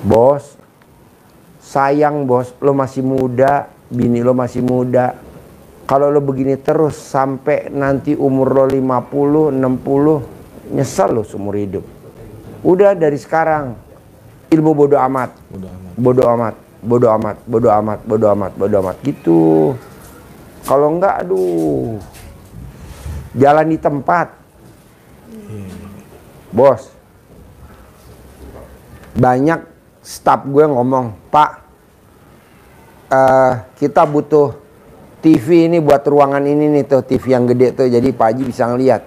Bos, sayang bos, lo masih muda, bini lo masih muda. Kalau lo begini terus sampai nanti umur lo 50, 60, nyesel lo seumur hidup. Udah dari sekarang, ilmu bodo amat. Bodo amat, bodo amat, bodo amat, bodo amat, bodo amat, gitu. Kalau enggak, aduh, jalan di tempat. Bos, banyak staf gue ngomong, Pak, kita butuh TV ini buat ruangan ini nih tuh, TV yang gede tuh, jadi Pak Haji bisa ngeliat.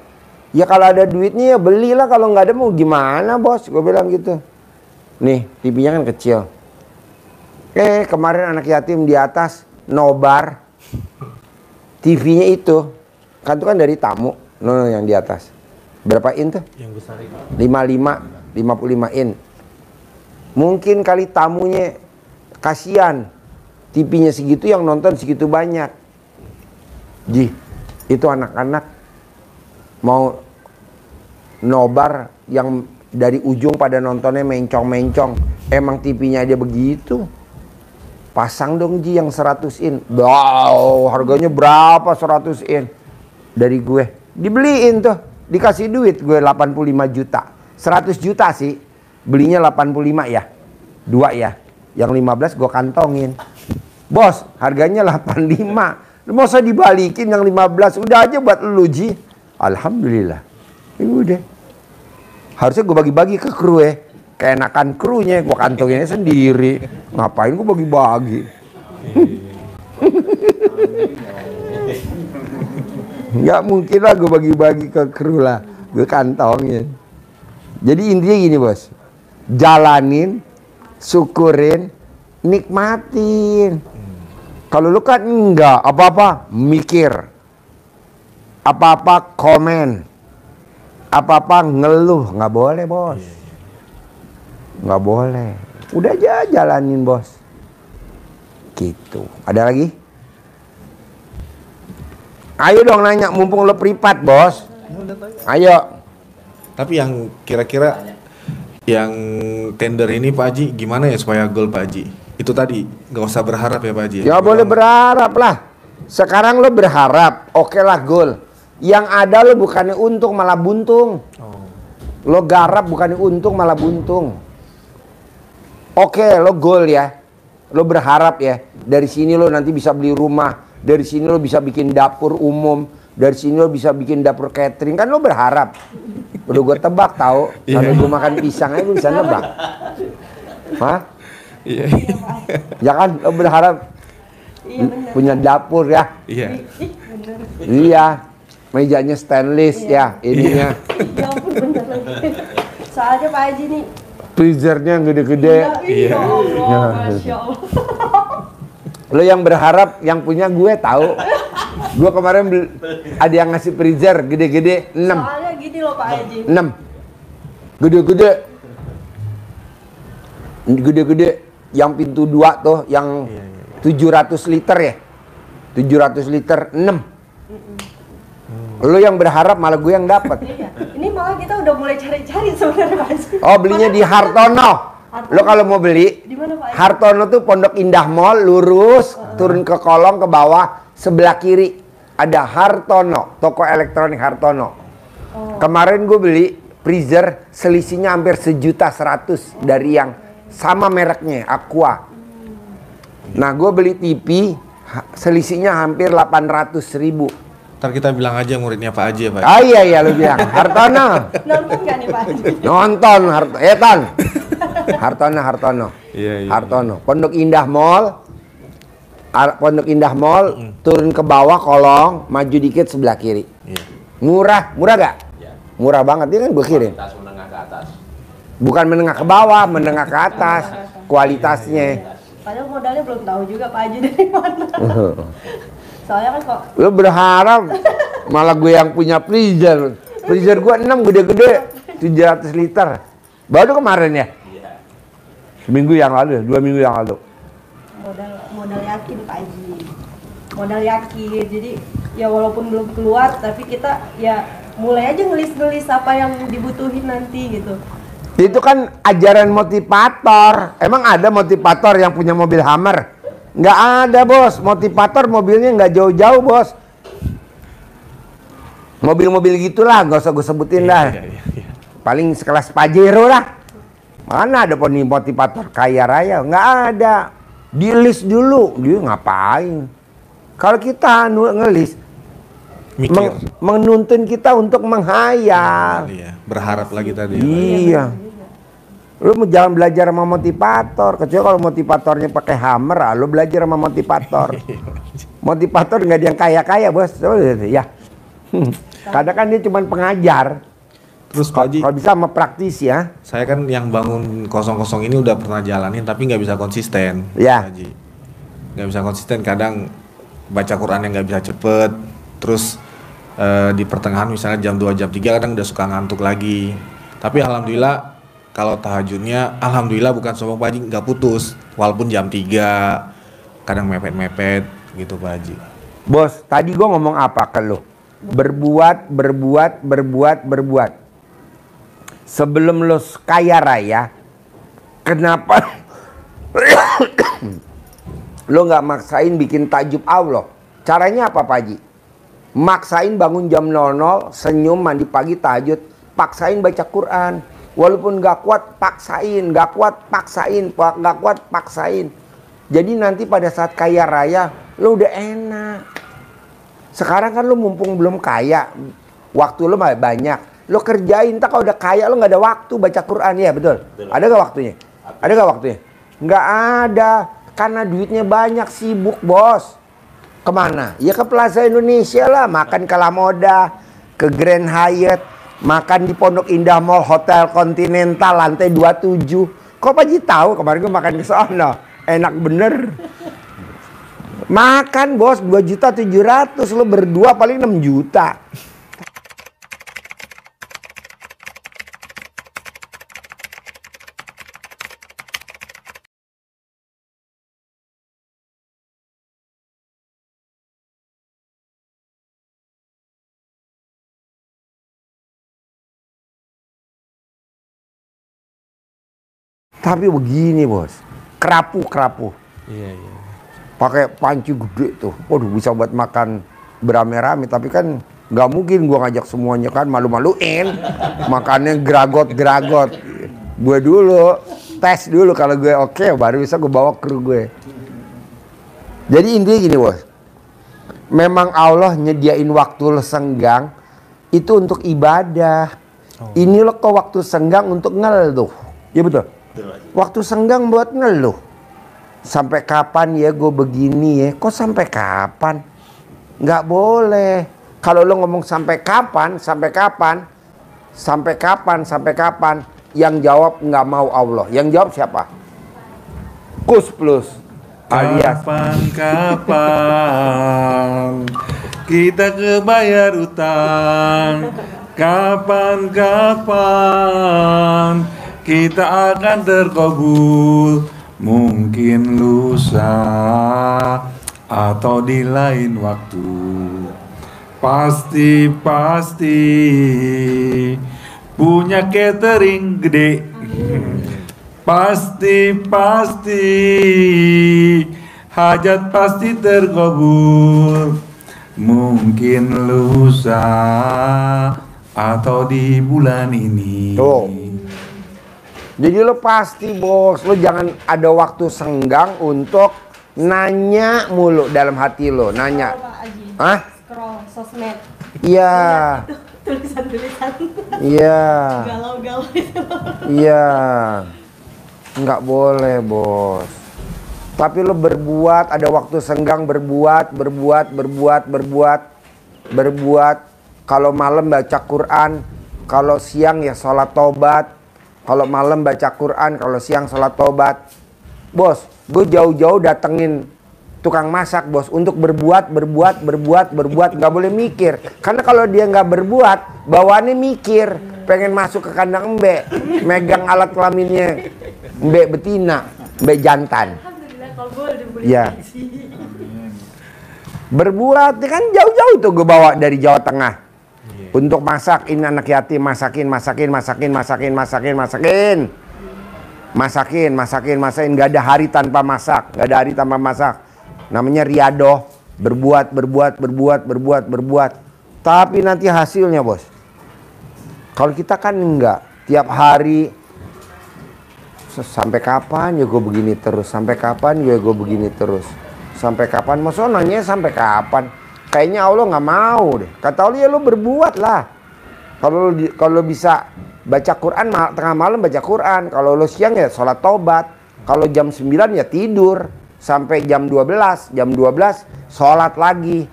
Ya kalau ada duitnya ya belilah, kalau nggak ada mau gimana bos, gue bilang gitu. Nih, TV-nya kan kecil. Kemarin anak yatim di atas nobar, TV-nya itu kan dari tamu, yang di atas. Berapa in tuh? Yang besar itu. 55 in. Mungkin kali tamunya kasihan, TV-nya segitu yang nonton segitu banyak. Ji, itu anak-anak mau nobar yang dari ujung pada nontonnya mencong-mencong. Emang TV-nya aja begitu. Pasang dong Ji yang 100 in. Wow, harganya berapa 100 in? Dari gue. Dibeliin tuh. Dikasih duit gue 85 juta. 100 juta sih. Belinya 85 ya. 2 ya. Yang 15 gue kantongin. Bos, harganya 85. Mau usah dibalikin yang 15. Udah aja buat lu Ji. Alhamdulillah. Ya udah. Harusnya gue bagi-bagi ke kru ya. Keenakan krunya, gue kantonginnya sendiri. Ngapain gue bagi-bagi? Nggak mungkin lah gue bagi-bagi ke kru lah. Gue kantongin. Jadi intinya gini bos. Jalanin, syukurin, nikmatin. Kalau lu kan enggak, apa-apa mikir. Apa-apa komen. Apa-apa ngeluh. Nggak boleh bos. Nggak boleh. Udah aja jalanin bos. Gitu. Ada lagi? Ayo dong nanya, mumpung lo privat bos. Ayo. Tapi yang kira-kira yang tender ini Pak Haji gimana ya supaya goal Pak Haji? Itu tadi, nggak usah berharap ya Pak Haji. Ya boleh berharap lah. Sekarang lo berharap, oke lah goal. Yang ada lo bukannya untung malah buntung. Lo garap bukannya untung malah buntung. Oke, lo goal ya. Lo berharap ya. Dari sini lo nanti bisa beli rumah. Dari sini lo bisa bikin dapur umum. Dari sini lo bisa bikin dapur catering. Kan lo berharap. Udah gue tebak tau. Sampai gue makan pisang aja gue bisa nebak. Hah? Iya. Ya kan lo berharap punya dapur ya. Iya. Iya. Mejanya stainless ya ininya. Ya ampun bener lagi. Soalnya Pak Haji nih. Freezernya yang gede-gede. Iya. Allah, Masya Allah. Lo yang berharap yang punya gue tahu. Gue kemarin ada yang ngasih freezer gede-gede 6. Soalnya gini loh Pak Haji. 6. Gede-gede. Gede-gede yang pintu 2 tuh yang 700 liter ya. 700 liter 6. Lo yang berharap malah gue yang dapat. Iya. Ini malah kita udah mulai cari-cari sebenarnya Pak Haji. Oh belinya di Hartono. Lo kalau mau beli Di mana Pak Haji? Hartono tuh Pondok Indah Mall, lurus turun ke kolong ke bawah sebelah kiri ada Hartono, toko elektronik Hartono. Kemarin gue beli freezer selisihnya hampir 1.100.000 dari yang sama mereknya Aqua. Nah gue beli TV selisihnya hampir 800.000. Ntar kita bilang aja muridnya Pak Haji ya Pak. Ah iya lu bilang Hartono. Nonton gak nih Pak Haji? Nonton Hartono. Iya. Hartono. Pondok Indah Mall. Pondok Indah Mall, turun ke bawah kolong, maju dikit sebelah kiri. Iya. Murah gak? Ya. Murah banget, dia kan gue kirim. Kualitas menengah ke atas. Bukan menengah ke bawah, menengah ke atas. Kualitasnya. Padahal modalnya belum tahu juga Pak Haji dari mana. Soalnya kan kok Lo berharap malah gue yang punya freezer. Freezer gue 6 gede-gede 700 liter. Baru kemarin ya? Iya. Seminggu yang lalu, 2 minggu yang lalu. modal yakin Pak Haji. Modal yakin. Jadi ya walaupun belum keluar tapi kita ya mulai aja ngelis-ngelis apa yang dibutuhin nanti gitu. Itu kan ajaran motivator. Emang ada motivator yang punya mobil Hummer? Nggak ada, bos. Motivator mobilnya nggak jauh-jauh, bos. Mobil-mobil gitulah, nggak usah gue sebutin dah. Paling sekelas Pajero lah. Mana ada motivator kaya raya? Nggak ada. Di list dulu. Dia ngapain? Kalau kita ngelis, menuntun kita untuk menghayal. Iya, berharap lagi tadi. Iya. Lu mau jangan belajar sama motivator, kecuali kalau motivatornya pakai Hummer, lu belajar sama motivator. Motivator nggak ada yang kaya-kaya, bos. Ya. Kadang kan dia cuma pengajar. Terus Pak Haji, kalau bisa sama praktisi ya. saya kan yang bangun 00 ini udah pernah jalanin, tapi nggak bisa konsisten. Ya. Pak Haji. Nggak bisa konsisten, kadang baca Quran yang nggak bisa cepet. Terus di pertengahan misalnya jam 2, jam 3 kadang udah suka ngantuk lagi. Tapi alhamdulillah kalau tahajudnya, alhamdulillah bukan sombong Pak Haji, nggak putus. Walaupun jam 3, kadang mepet-mepet gitu Pak Haji. Bos, tadi gua ngomong apa ke lu? Berbuat. Sebelum lu kaya raya, kenapa lu nggak maksain bikin takjub Allah? Caranya apa Pak Haji? Maksain bangun jam 00, senyum, mandi pagi, tahajud, paksain baca Quran. Walaupun gak kuat, paksain, gak kuat, paksain, gak kuat, paksain. Jadi nanti pada saat kaya raya, lu udah enak. Sekarang kan lu mumpung belum kaya, waktu lu banyak, lu kerjain. Entah kalau udah kaya, lu gak ada waktu baca Quran, ya betul? Ada gak waktunya? Ada gak waktunya? Gak ada, karena duitnya banyak, sibuk bos. Kemana? Ya ke Plaza Indonesia lah, makan ke La Moda, ke Grand Hyatt, makan di Pondok Indah Mall, Hotel Continental lantai 27. Kok Pak Haji tahu? Kemarin gue makan ke sana, enak bener. Makan bos 2.700.000, lo berdua paling 6 juta. Tapi begini bos, kerapu. Iya. Pakai panci gede tuh, waduh bisa buat makan berame-rame. Tapi kan nggak mungkin gua ngajak semuanya kan, malu-maluin. Makannya geragot. Gue dulu tes dulu, kalau gue oke, baru bisa gue bawa kru gue. Jadi intinya gini bos, memang Allah nyediain waktu lo senggang itu untuk ibadah. Ini lo kok waktu senggang untuk ngeluh, ya betul? Waktu senggang buat ngeluh. Sampai kapan ya gue begini ya? Kok sampai kapan? Nggak boleh. Kalau lo ngomong sampai kapan? Yang jawab nggak mau Allah. Yang jawab siapa? Kus Plus alias kapan kita kebayar utang? Kapan kita akan terkabul? Mungkin lusa atau di lain waktu. Pasti punya catering gede. Pasti hajat pasti terkabul. Mungkin lusa atau di bulan ini. Tuh. Jadi lo pasti bos, lo jangan ada waktu senggang untuk nanya mulu dalam hati lo, nanya. Hah? Scroll sosmed. Iya. Tulisan-tulisan. Iya. Galau-galau itu. Iya. Nggak boleh bos. Tapi lo berbuat, ada waktu senggang berbuat. Kalau malam baca Quran, kalau siang ya sholat tobat. Kalau malam baca Quran, kalau siang sholat tobat. Bos, gue jauh-jauh datengin tukang masak bos, untuk berbuat, nggak boleh mikir. Karena kalau dia nggak berbuat, bawaannya mikir, pengen masuk ke kandang embe, megang alat kelaminnya embe betina, embe jantan. Alhamdulillah kalau gue udah boleh. Ya. Berbuat kan jauh-jauh tuh gue bawa dari Jawa Tengah. Untuk masak, ini anak yatim, masakin. Gak ada hari tanpa masak, namanya riadoh, berbuat. Tapi nanti hasilnya, bos. Kalau kita kan enggak, tiap hari, sampai kapan ya gue begini terus, sampai kapan, maksudnya nanya sampai kapan? Kayaknya Allah nggak mau deh. Kata Allah ya lo berbuat lah. Kalau bisa baca Quran tengah malam baca Quran. Kalau lo siang ya sholat taubat. Kalau jam 9 ya tidur sampai jam 12. Jam 12 sholat lagi.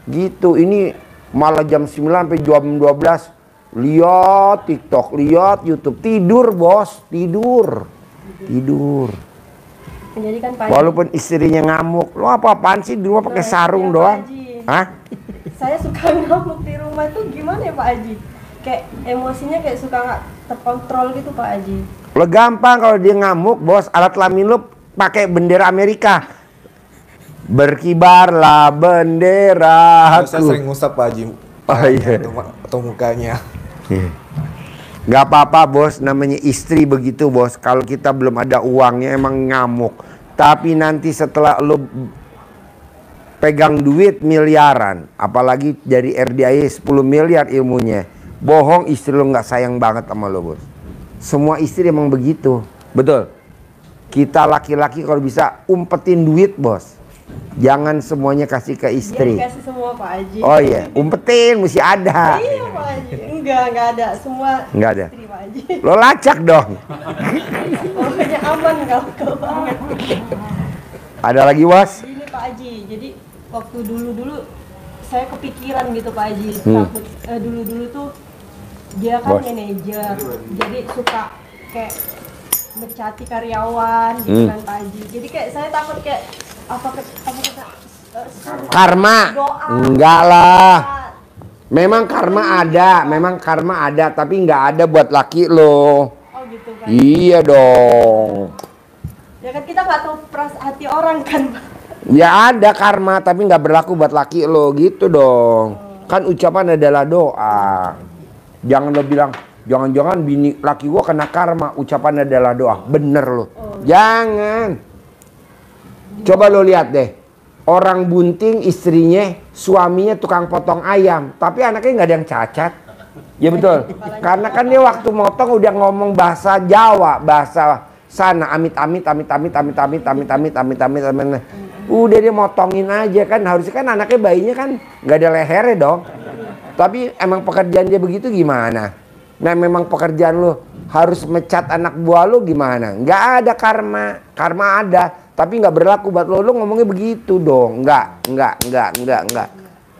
Gitu. Ini malah jam 9 sampai jam 12 lihat TikTok, lihat YouTube, tidur bos, tidur. Jadi kan Pak Walaupun istrinya ngamuk, lo apa-apaan sih di rumah pakai sarung ya, doang? Hah? Saya suka ngamuk di rumah tuh gimana ya Pak Haji? Kayak emosinya kayak suka nggak terkontrol gitu Pak Haji. Lo gampang kalau dia ngamuk, bos. Alat kelamin lo pakai bendera Amerika. Berkibarlah bendera. Saya sering ngusap Pak Haji. Oh iya. Atau mukanya. Gak apa-apa bos, namanya istri begitu bos. Kalau kita belum ada uangnya emang ngamuk. Tapi nanti setelah lo pegang duit miliaran, apalagi dari RDI 10 miliar ilmunya, bohong istri lo nggak sayang banget sama lo bos. Semua istri emang begitu, betul. Kita laki-laki kalau bisa umpetin duit bos, jangan semuanya kasih ke istri. Dia kasih semua Pak Haji. Oh iya, umpetin mesti ada. Iya Pak Haji, enggak ada semua. Enggak ada. Istri Pak Haji. Lo lacak dong. Pokoknya aman kalau banget. Ada lagi bos? Ini Pak Haji, jadi waktu dulu saya kepikiran gitu Pak Haji, takut dulu tuh dia kan manajer, jadi suka kayak mencati karyawan gitu kan Pak Haji. Jadi kayak saya takut kayak apa karma. Doa. Enggak lah. Memang karma ada, tapi nggak ada buat laki lo. Oh gitu Pak. Iya dong. Ya kan kita nggak tahu hati orang kan Pak. Ya ada karma, tapi nggak berlaku buat laki lo gitu dong. Kan ucapan adalah doa. Jangan lo bilang, jangan-jangan bini laki gua kena karma. Ucapan adalah doa. Bener lo. Jangan. Coba lo lihat deh. Orang bunting istrinya, suaminya tukang potong ayam. Tapi anaknya nggak ada yang cacat. Ya betul. Karena kan dia waktu motong udah ngomong bahasa Jawa. Bahasa sana. Amit. Udah dia motongin aja kan. Harusnya kan anaknya bayinya kan nggak ada lehernya dong. Tapi emang pekerjaan dia begitu gimana? Nah memang pekerjaan lo harus mecat anak buah lo gimana? Nggak ada karma. Karma ada. Tapi nggak berlaku buat lo ngomongnya begitu dong. Nggak.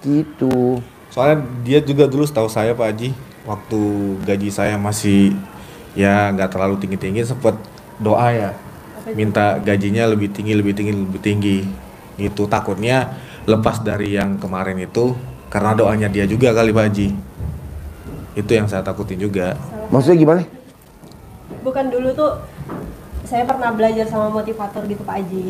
Gitu. Soalnya dia juga dulu setahu saya Pak Haji, waktu gaji saya masih ya nggak terlalu tinggi-tinggi, sempat doa ya. Minta gajinya lebih tinggi. Gitu takutnya lepas dari yang kemarin itu karena doanya dia juga kali Pak Haji. Itu yang saya takutin juga. Maksudnya gimana? Bukan dulu tuh saya pernah belajar sama motivator gitu Pak Haji.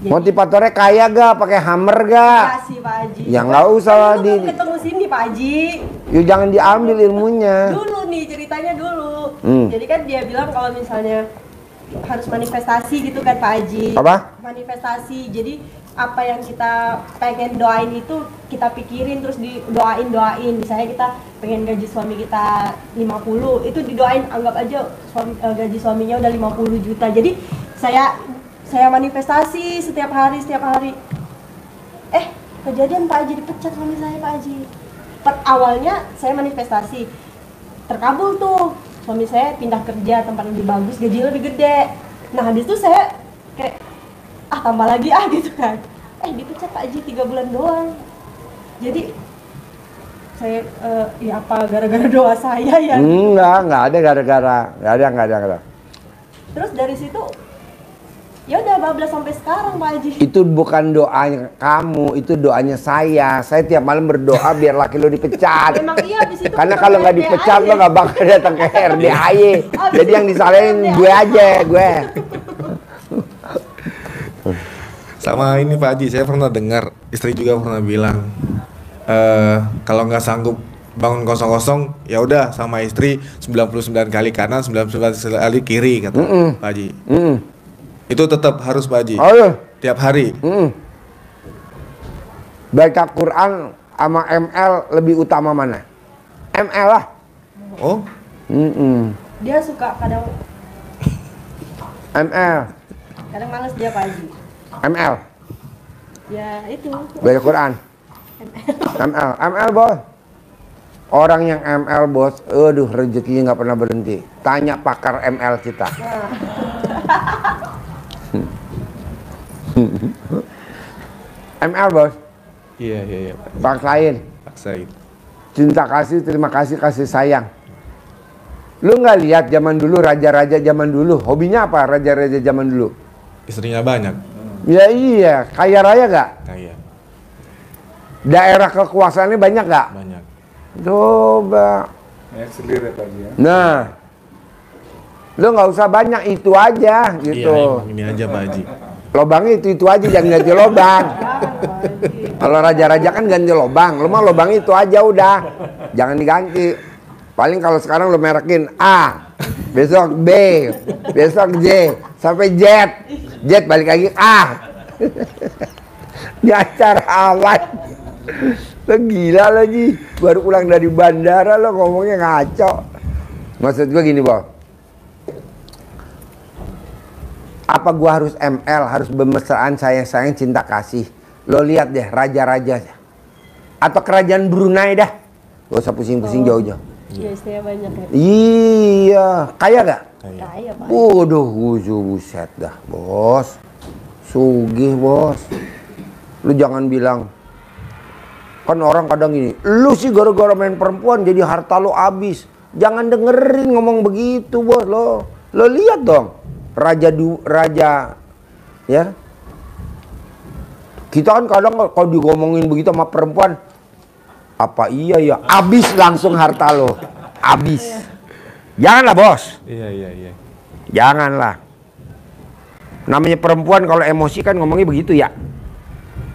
Jadi, motivatornya kaya gak? Pakai hammer gak? kasih Pak Haji. Ya nggak usah Kan di. belum ketemu sini Pak Haji. Yuk jangan diambil ilmunya. Dulu nih ceritanya dulu. Jadi kan dia bilang kalau misalnya harus manifestasi gitu kan Pak Haji. Apa? Manifestasi. Jadi apa yang kita pengen doain itu kita pikirin terus didoain. Misalnya kita pengen gaji suami kita 50, itu didoain, anggap aja gaji suaminya udah 50 juta. Jadi saya manifestasi setiap hari. Kejadian Pak Haji, dipecat suami saya Pak Haji. Awalnya saya manifestasi, terkabul tuh, suami saya pindah kerja tempat lebih bagus, gaji lebih gede. Nah habis itu saya kayak tambah lagi gitu kan. Dipecat Pak Haji 3 bulan doang. Jadi saya ya apa gara-gara doa saya ya? Enggak ada gara-gara. Enggak ada. Terus dari situ ya udah bablas sampai sekarang Pak Haji. Itu bukan doanya kamu, itu doanya saya. Saya tiap malam berdoa biar laki lo dipecat. Memang iya di situ. Karena kalau nggak dipecat lo nggak bakal datang ke RDAY. Jadi yang disalahin gue aja, gue. Sama ini Pak Haji, saya pernah dengar istri juga pernah bilang kalau nggak sanggup bangun kosong-kosong, ya udah sama istri 99 kali kanan, 99 kali kiri kata Pak Haji. Itu tetap harus Pak Haji. Oh, iya. Tiap hari. Baca Quran sama ML lebih utama mana? ML lah. Oh. Dia suka kadang ML. kadang males dia Pak Haji. ML. Ya itu. Baca Quran. ML bos. Orang yang ML bos, aduh rezekinya nggak pernah berhenti. Tanya pakar ML kita. ML bos. Iya. Paksain. Paksain. Cinta kasih, terima kasih, kasih sayang. Lu nggak lihat zaman dulu, raja-raja zaman dulu, hobinya apa raja-raja zaman dulu? Istrinya banyak. Ya iya, kaya raya gak? Kaya. Daerah kekuasaannya banyak gak? Banyak. Coba. Banyak sendiri tadi ya. Nah, lu nggak usah banyak, itu aja gitu. Iya, ini aja Pak Haji. Lobangnya itu aja, jangan ganti lobang. Kalau raja-raja kan ganti lobang, lu mah lobang itu aja udah, jangan diganti. Paling kalau sekarang lu merekin A, besok B, besok J, sampai Z, Z balik lagi A. Nyasar awan. Lo gila lagi, baru pulang dari bandara lo ngomongnya ngaco. Maksud gue gini Bos, apa gua harus ML, harus bermesraan, sayang-sayang, cinta kasih? Lo lihat deh raja-raja atau kerajaan Brunei dah, gak usah pusing-pusing jauh-jauh. Ya istrinya banyak ya. Iya, kaya gak? Kaya Pak. Waduh, buset dah bos, sugih bos. Lu jangan bilang, kan orang kadang gini, lu sih gara-gara main perempuan jadi harta lo habis. Jangan dengerin ngomong begitu bos. Lo lihat dong, raja ya. Kita kan kadang kalau digomongin begitu sama perempuan, apa iya ya, habis langsung harta lo, habis. Janganlah bos. Iya. Janganlah. Namanya perempuan kalau emosi kan ngomongnya begitu ya.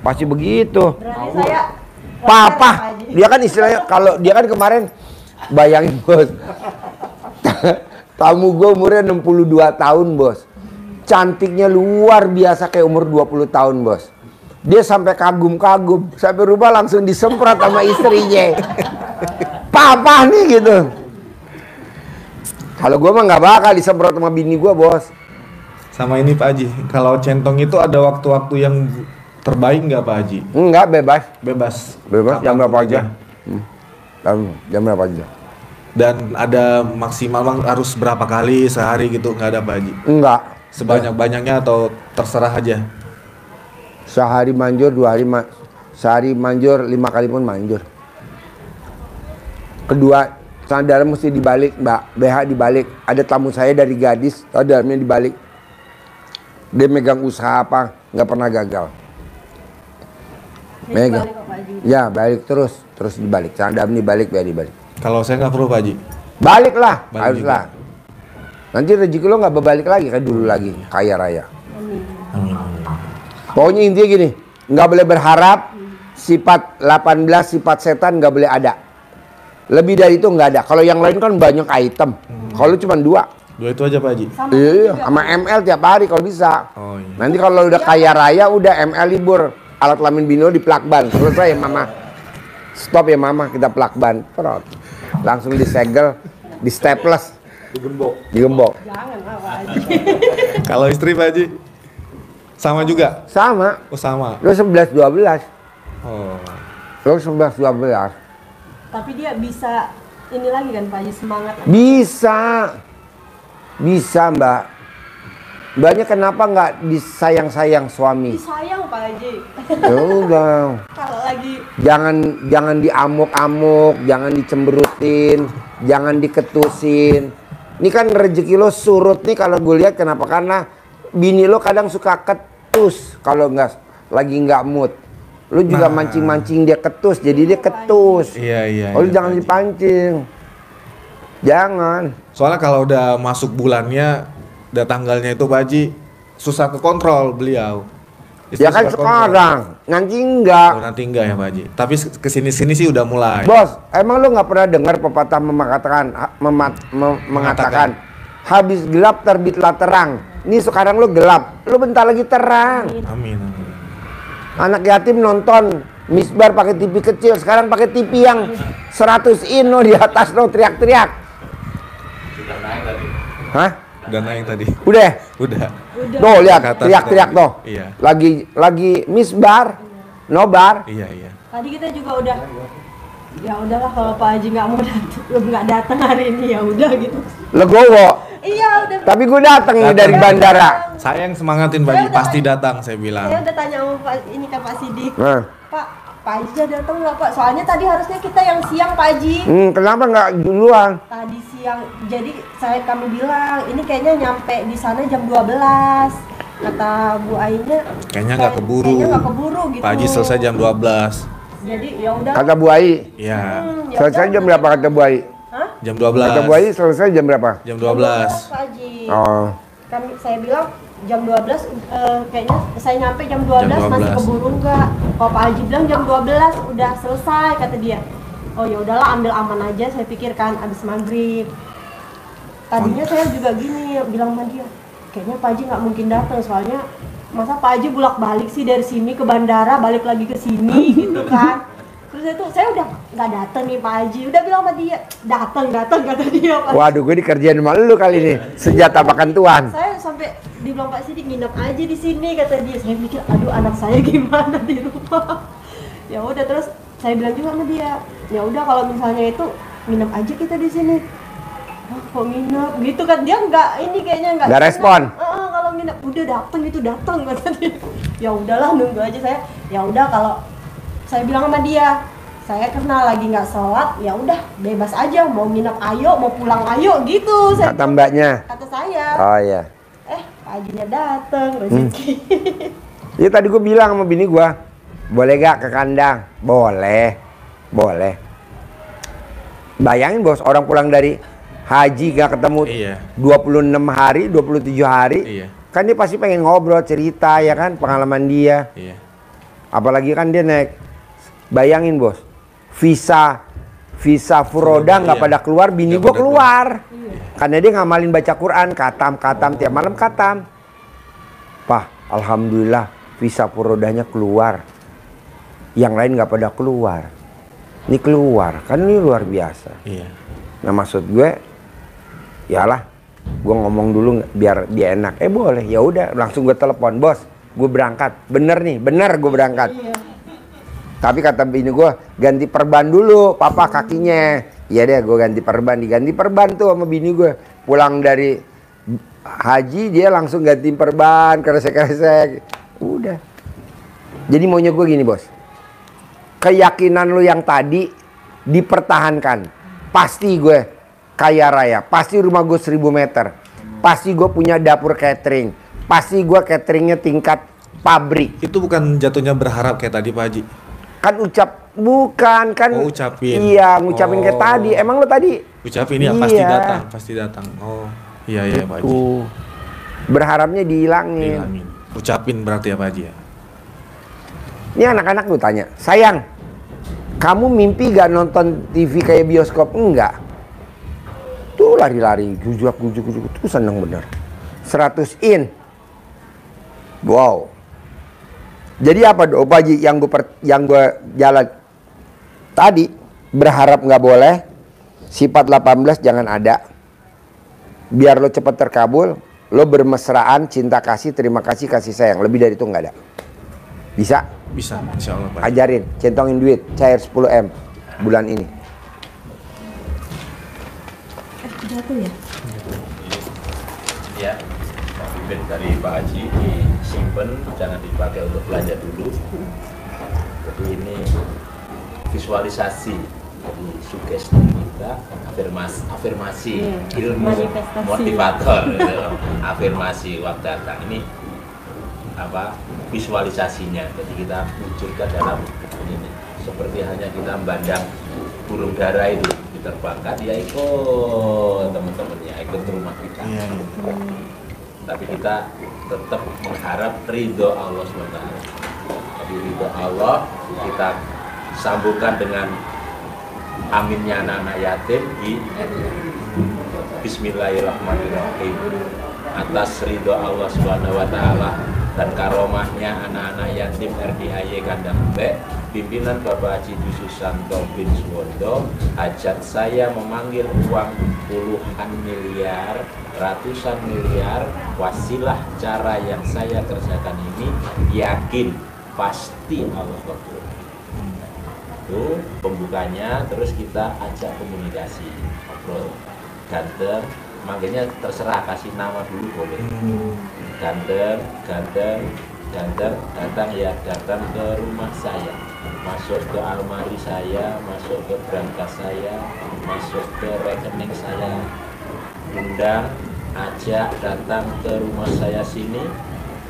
Pasti begitu. Berarti saya Papa, dia kan istilahnya, kalau dia kan kemarin, bayangin bos, tamu gue umurnya 62 tahun bos, cantiknya luar biasa kayak umur 20 tahun bos. Dia sampai kagum-kagum, sampai rumah langsung disemprot sama istrinya. Papa nih gitu. Kalau gue mah nggak bakal disemprot sama bini gue bos. Sama ini Pak Haji, kalau centong itu ada waktu-waktu yang terbaik nggak Pak Haji? Enggak, bebas. Bebas. Jam berapa aja. Jam berapa aja. Dan ada maksimal harus berapa kali sehari gitu, nggak ada Pak Haji? Enggak. Sebanyak-banyaknya atau terserah aja? Sehari manjur, 2 hari sehari manjur, 5 kali pun manjur. Kedua, sandal mesti dibalik, Mbak. BH dibalik. Ada tamu saya dari Gadis, sandalnya dibalik. Dia megang usaha apa, nggak pernah gagal. Megang. Ya, balik terus dibalik. Sandal dibalik, BH dibalik. Kalau saya nggak perlu Pak Haji. Baliklah, Balik haruslah. Nanti rezeki lo nggak berbalik lagi kayak dulu lagi, kaya raya. Amin. Pokoknya intinya gini, nggak boleh berharap sifat 18 sifat setan nggak boleh ada. Lebih dari itu nggak ada. Kalau yang lain kan banyak item. Kalau cuma 2. 2 itu aja Pak Haji. Iya, sama ML tiap hari kalau bisa. Oh iya. Nanti kalau udah kaya raya udah ML libur. Alat kelamin bini lo diplakban. Selesai ya mama. Stop ya mama, kita plakban. Perot. Langsung disegel, di staples, digembok. Jangan Pak Haji. Kalau istri Pak Haji? Sama juga? Sama. Oh sama. Lo 11-12. Oh. Lo 11-12. Tapi dia bisa ini lagi kan Pak Haji, semangat. Bisa Mbak. Mbaknya kenapa nggak disayang-sayang suami? Disayang Pak Haji. Ya udah. Kalau lagi Jangan diamuk-amuk, jangan dicemberutin, jangan diketusin. Ini kan rezeki lo surut nih kalau gue lihat, kenapa? Karena bini lo kadang suka ketus kalau lagi nggak mood. Lo juga mancing-mancing dia ketus, jadi dia ketus. Iya. Lo jangan dipancing. Jangan. Soalnya kalau udah masuk bulannya, udah tanggalnya itu Pak Haji, susah kekontrol beliau. Ya kan sekarang, nanti enggak. Oh, nanti enggak ya Pak Haji. Tapi kesini-sini sih udah mulai. Bos, emang lu nggak pernah dengar pepatah mengatakan habis gelap terbitlah terang. Ini sekarang lu gelap, lu bentar lagi terang. Amin, amin. Anak yatim nonton misbar pakai TV kecil, sekarang pakai TV yang 100 in lo di atas lo teriak-teriak. Sudah naik tadi. Hah? Udah naik tadi. Udah. Udah. Tuh lihat teriak-teriak tuh. Iya. Lagi misbar, nobar. Iya, iya. Tadi kita juga udah, ya udahlah kalau Pak Haji nggak datang hari ini ya udah gitu. Legowo. Iya udah. Tapi gue datang nih dari bandara. Saya yang semangatin Pak Haji, pasti datang saya bilang. Saya udah tanya sama Pak ini kan Pak Sidik. Nah. Pak Haji udah datang nggak Pak? Soalnya tadi harusnya kita yang siang Pak Haji. Kenapa nggak duluan? Tadi siang, jadi kami bilang ini kayaknya nyampe di sana jam 12. Kata Bu Ainnya Kayaknya nggak keburu. Kayaknya nggak keburu gitu. Pak Haji selesai jam 12. Jadi ya udah. Kata Bu Ai. Iya. Selesai jam berapa kata Bu Ai? Hah? Jam 12. Kata Bu Ai selesai jam berapa? Jam 12. Pak Haji. Oh. Saya bilang jam 12 kayaknya saya nyampe jam 12, Jam 12. masih keburu nggak? Kalau Pak Haji bilang jam 12 udah selesai kata dia. Oh ya udahlah ambil aman aja saya pikirkan abis maghrib. Tadinya saya juga gini bilang sama dia, kayaknya Pak Haji nggak mungkin datang soalnya masa Pak Haji bolak-balik sih dari sini ke bandara balik lagi ke sini gitu kan. Terus itu saya udah nggak datang nih Pak Haji, udah bilang sama dia datang kata dia Pak Haji. Waduh, gue dikerjain sama lu kali ini. Senjata makan tuan. Saya sampai dibilang Pak Sidik nginep aja di sini kata dia. Saya mikir aduh anak saya gimana di rumah. Ya udah terus saya bilang juga sama dia, ya udah kalau misalnya itu nginep aja kita di sini. Oh, kok nginep gitu kan dia kayaknya nggak respon. Kalau nginep udah datang kata dia. Ya udahlah nunggu aja saya. Ya udah kalau saya bilang sama dia, saya karena lagi nggak sholat, ya udah bebas aja mau nginep ayo, mau pulang ayo gitu. Kata mbaknya. Kata saya. Oh iya. Pak Hajinya dateng rezeki. Ya tadi gue bilang sama bini gue, boleh gak ke kandang? Boleh. Bayangin bos, orang pulang dari haji gak ketemu 26 hari, 27 hari. Iya. Kan dia pasti pengen ngobrol, cerita ya kan, pengalaman dia. Iya. Apalagi kan dia naik, bayangin bos, visa furoda nggak pada keluar, bini gue keluar. Karena dia ngamalin baca Quran, katam tiap malam katam. Pak, alhamdulillah visa furodanya keluar. Yang lain nggak pada keluar. Ini keluar, kan ini luar biasa. Iya. Nah maksud gue, yalah, gue ngomong dulu biar dia enak. Boleh, ya udah, langsung gue telepon, bos, gue berangkat. Bener gue berangkat. Iya. Tapi kata bini gue, ganti perban dulu, papa kakinya. Iya deh, gue diganti perban tuh sama bini gue. Pulang dari haji, dia langsung ganti perban, kresek-kresek. Udah. Jadi maunya gue gini bos, keyakinan lu yang tadi dipertahankan. Pasti gue kaya raya, pasti rumah gue 1000 meter, pasti gue punya dapur catering, pasti gue cateringnya tingkat pabrik. Itu bukan jatuhnya berharap kayak tadi Pak Haji? Kan bukan kan. Oh, ucapin. Iya, ngucapin kayak tadi. Emang lo tadi ucapin ya, iya. pasti datang. Oh, iya Pak Haji. Berharapnya dihilangin. Ucapin berarti ya Pak Haji ya. Ini anak-anak lu tanya, sayang, kamu mimpi gak nonton TV kayak bioskop? Enggak. Tuh lari-lari, gujuk, tuh seneng bener. 100 in. Wow. Jadi apa doa Pak Haji yang gue jalan tadi, berharap nggak boleh, sifat 18 jangan ada, biar lo cepat terkabul, lo bermesraan, cinta kasih, terima kasih, kasih sayang, lebih dari itu nggak ada. Bisa? Bisa, insya Allah Pak. Ajarin, centongin duit, cair 10M bulan ini. Jatuh ya? Ya, bibit dari Pak Haji disimpan, jangan dipakai untuk belanja dulu. Jadi ini visualisasi, jadi sugesti kita, afirmasi ilmu motivator, gitu. Afirmasi waktu datang ini apa visualisasinya. Jadi kita wujudkan dalam ini, seperti hanya kita memandang burung dara itu diterbangkan, ya ikut teman-temannya, ikut rumah kita. tapi kita tetap mengharap ridho Allah SWT. Jadi ridho Allah kita sambungkan dengan aminnya anak-anak yatim di Bismillahirrahmanirrahim. Atas ridho Allah SWT dan karomahnya anak-anak yatim RDIY Kandang Mbek, pimpinan Bapak Haji Susanto bin Suwondo, hajat saya memanggil uang puluhan miliar, ratusan miliar, wasilah cara yang saya kerjakan ini yakin pasti Allah kabul. Itu pembukanya, terus kita ajak komunikasi, ngobrol, ganteng, manggilnya terserah, kasih nama dulu boleh. Ganteng, datang ya, datang ke rumah saya, masuk ke almari saya, masuk ke berangkas saya, masuk ke rekening saya, undang, ajak datang ke rumah saya sini,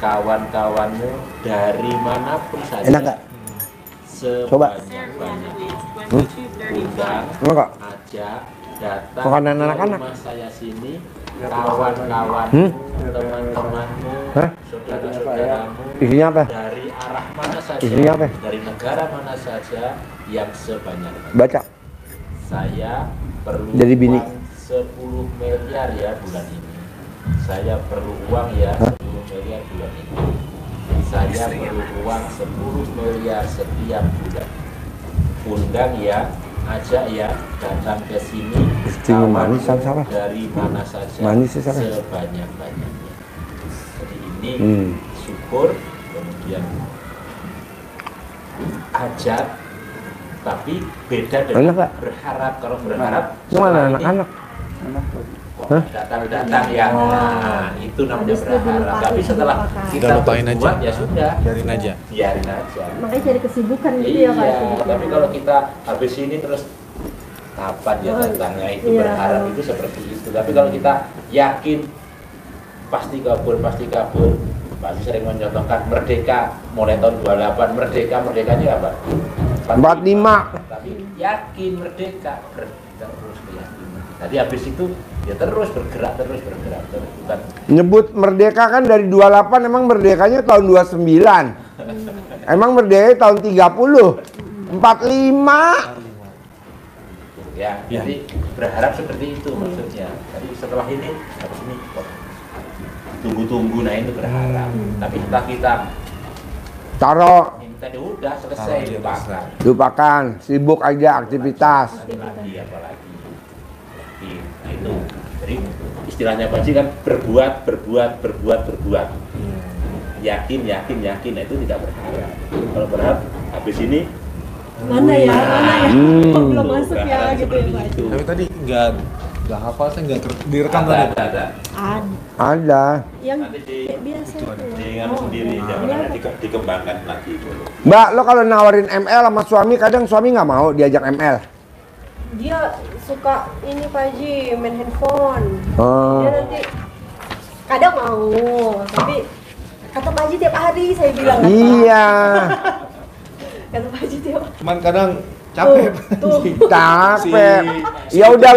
kawan-kawanmu dari manapun saja. Enak gak? Sebanyak-banyaknya. Undang, ajak datang makanan ke anak-anak. rumah saya sini, kawan-kawan, teman-temanmu, saudara-saudaramu, Isinya apa? dari arah mana saja, Isinya apa? dari negara mana saja yang sebanyak. Baca. Saya perlu Jadi bini. uang 10 miliar ya bulan ini. Saya perlu uang ya 10 miliar bulan ini. Saya perlu uang 10 miliar setiap bulan. Undang ya, ajak ya, datang ke sini. Senyum manis, salah. Dari mana saja, Manis sih, salah. sebanyak-banyaknya. Jadi ini syukur, kemudian ajak, tapi beda Enak dengan gak? berharap. Kalau berharap Itu mana setelah ini, anak-anak? wah, datang-datang ya, nah itu namanya Habis itu berharap. dilupain, Tapi setelah dilupakan. kita Udah lupain berbuat, aja. ya sudah, Biarin aja. biarin aja. Makanya cari kesibukan gitu ya Pak. Iya, tapi kalau kita habis ini terus kapan ya datangnya itu Iya. berharap itu seperti itu. Tapi kalau kita yakin pasti kabul, pasti sering mencontohkan merdeka mulai tahun 28, merdekanya apa? 45. Tapi yakin merdeka, terus keyakinan. Tadi habis itu ya terus bergerak terus bukan Nyebut merdeka kan dari 28, emang merdekanya tahun 29. Emang merdeka tahun 30. 45. ya. Jadi berharap seperti itu maksudnya. Jadi setelah ini habis ini kok tunggu-tunggu, nah itu berharap. Tapi setelah kita Taruh, tadi udah selesai, lupakan. lupakan, sibuk aja aktivitas. Apalagi. Nah itu. Jadi istilahnya Pak Haji kan berbuat. Yakin. Nah itu tidak berharap. Kalau berharap habis ini Mana ya? Kok belum masuk ya berharap gitu ya seperti Pak. itu. Tapi tadi nggak hafal, saya nggak direkam tadi. Ada. Ada. Yang Nanti kayak biasa itu. dengan sendiri, jangan dikembangkan lagi dulu. Mbak, lo kalau nawarin ML sama suami, kadang suami nggak mau diajak ML. Dia suka ini Pak Haji, main handphone. Oh. Dia nanti kadang mau, tapi kata Pak Haji tiap hari saya bilang. Iya. Kata Pak Haji tiap hari. Cuman kadang capek. Tuh. Capek. Si- Ya udah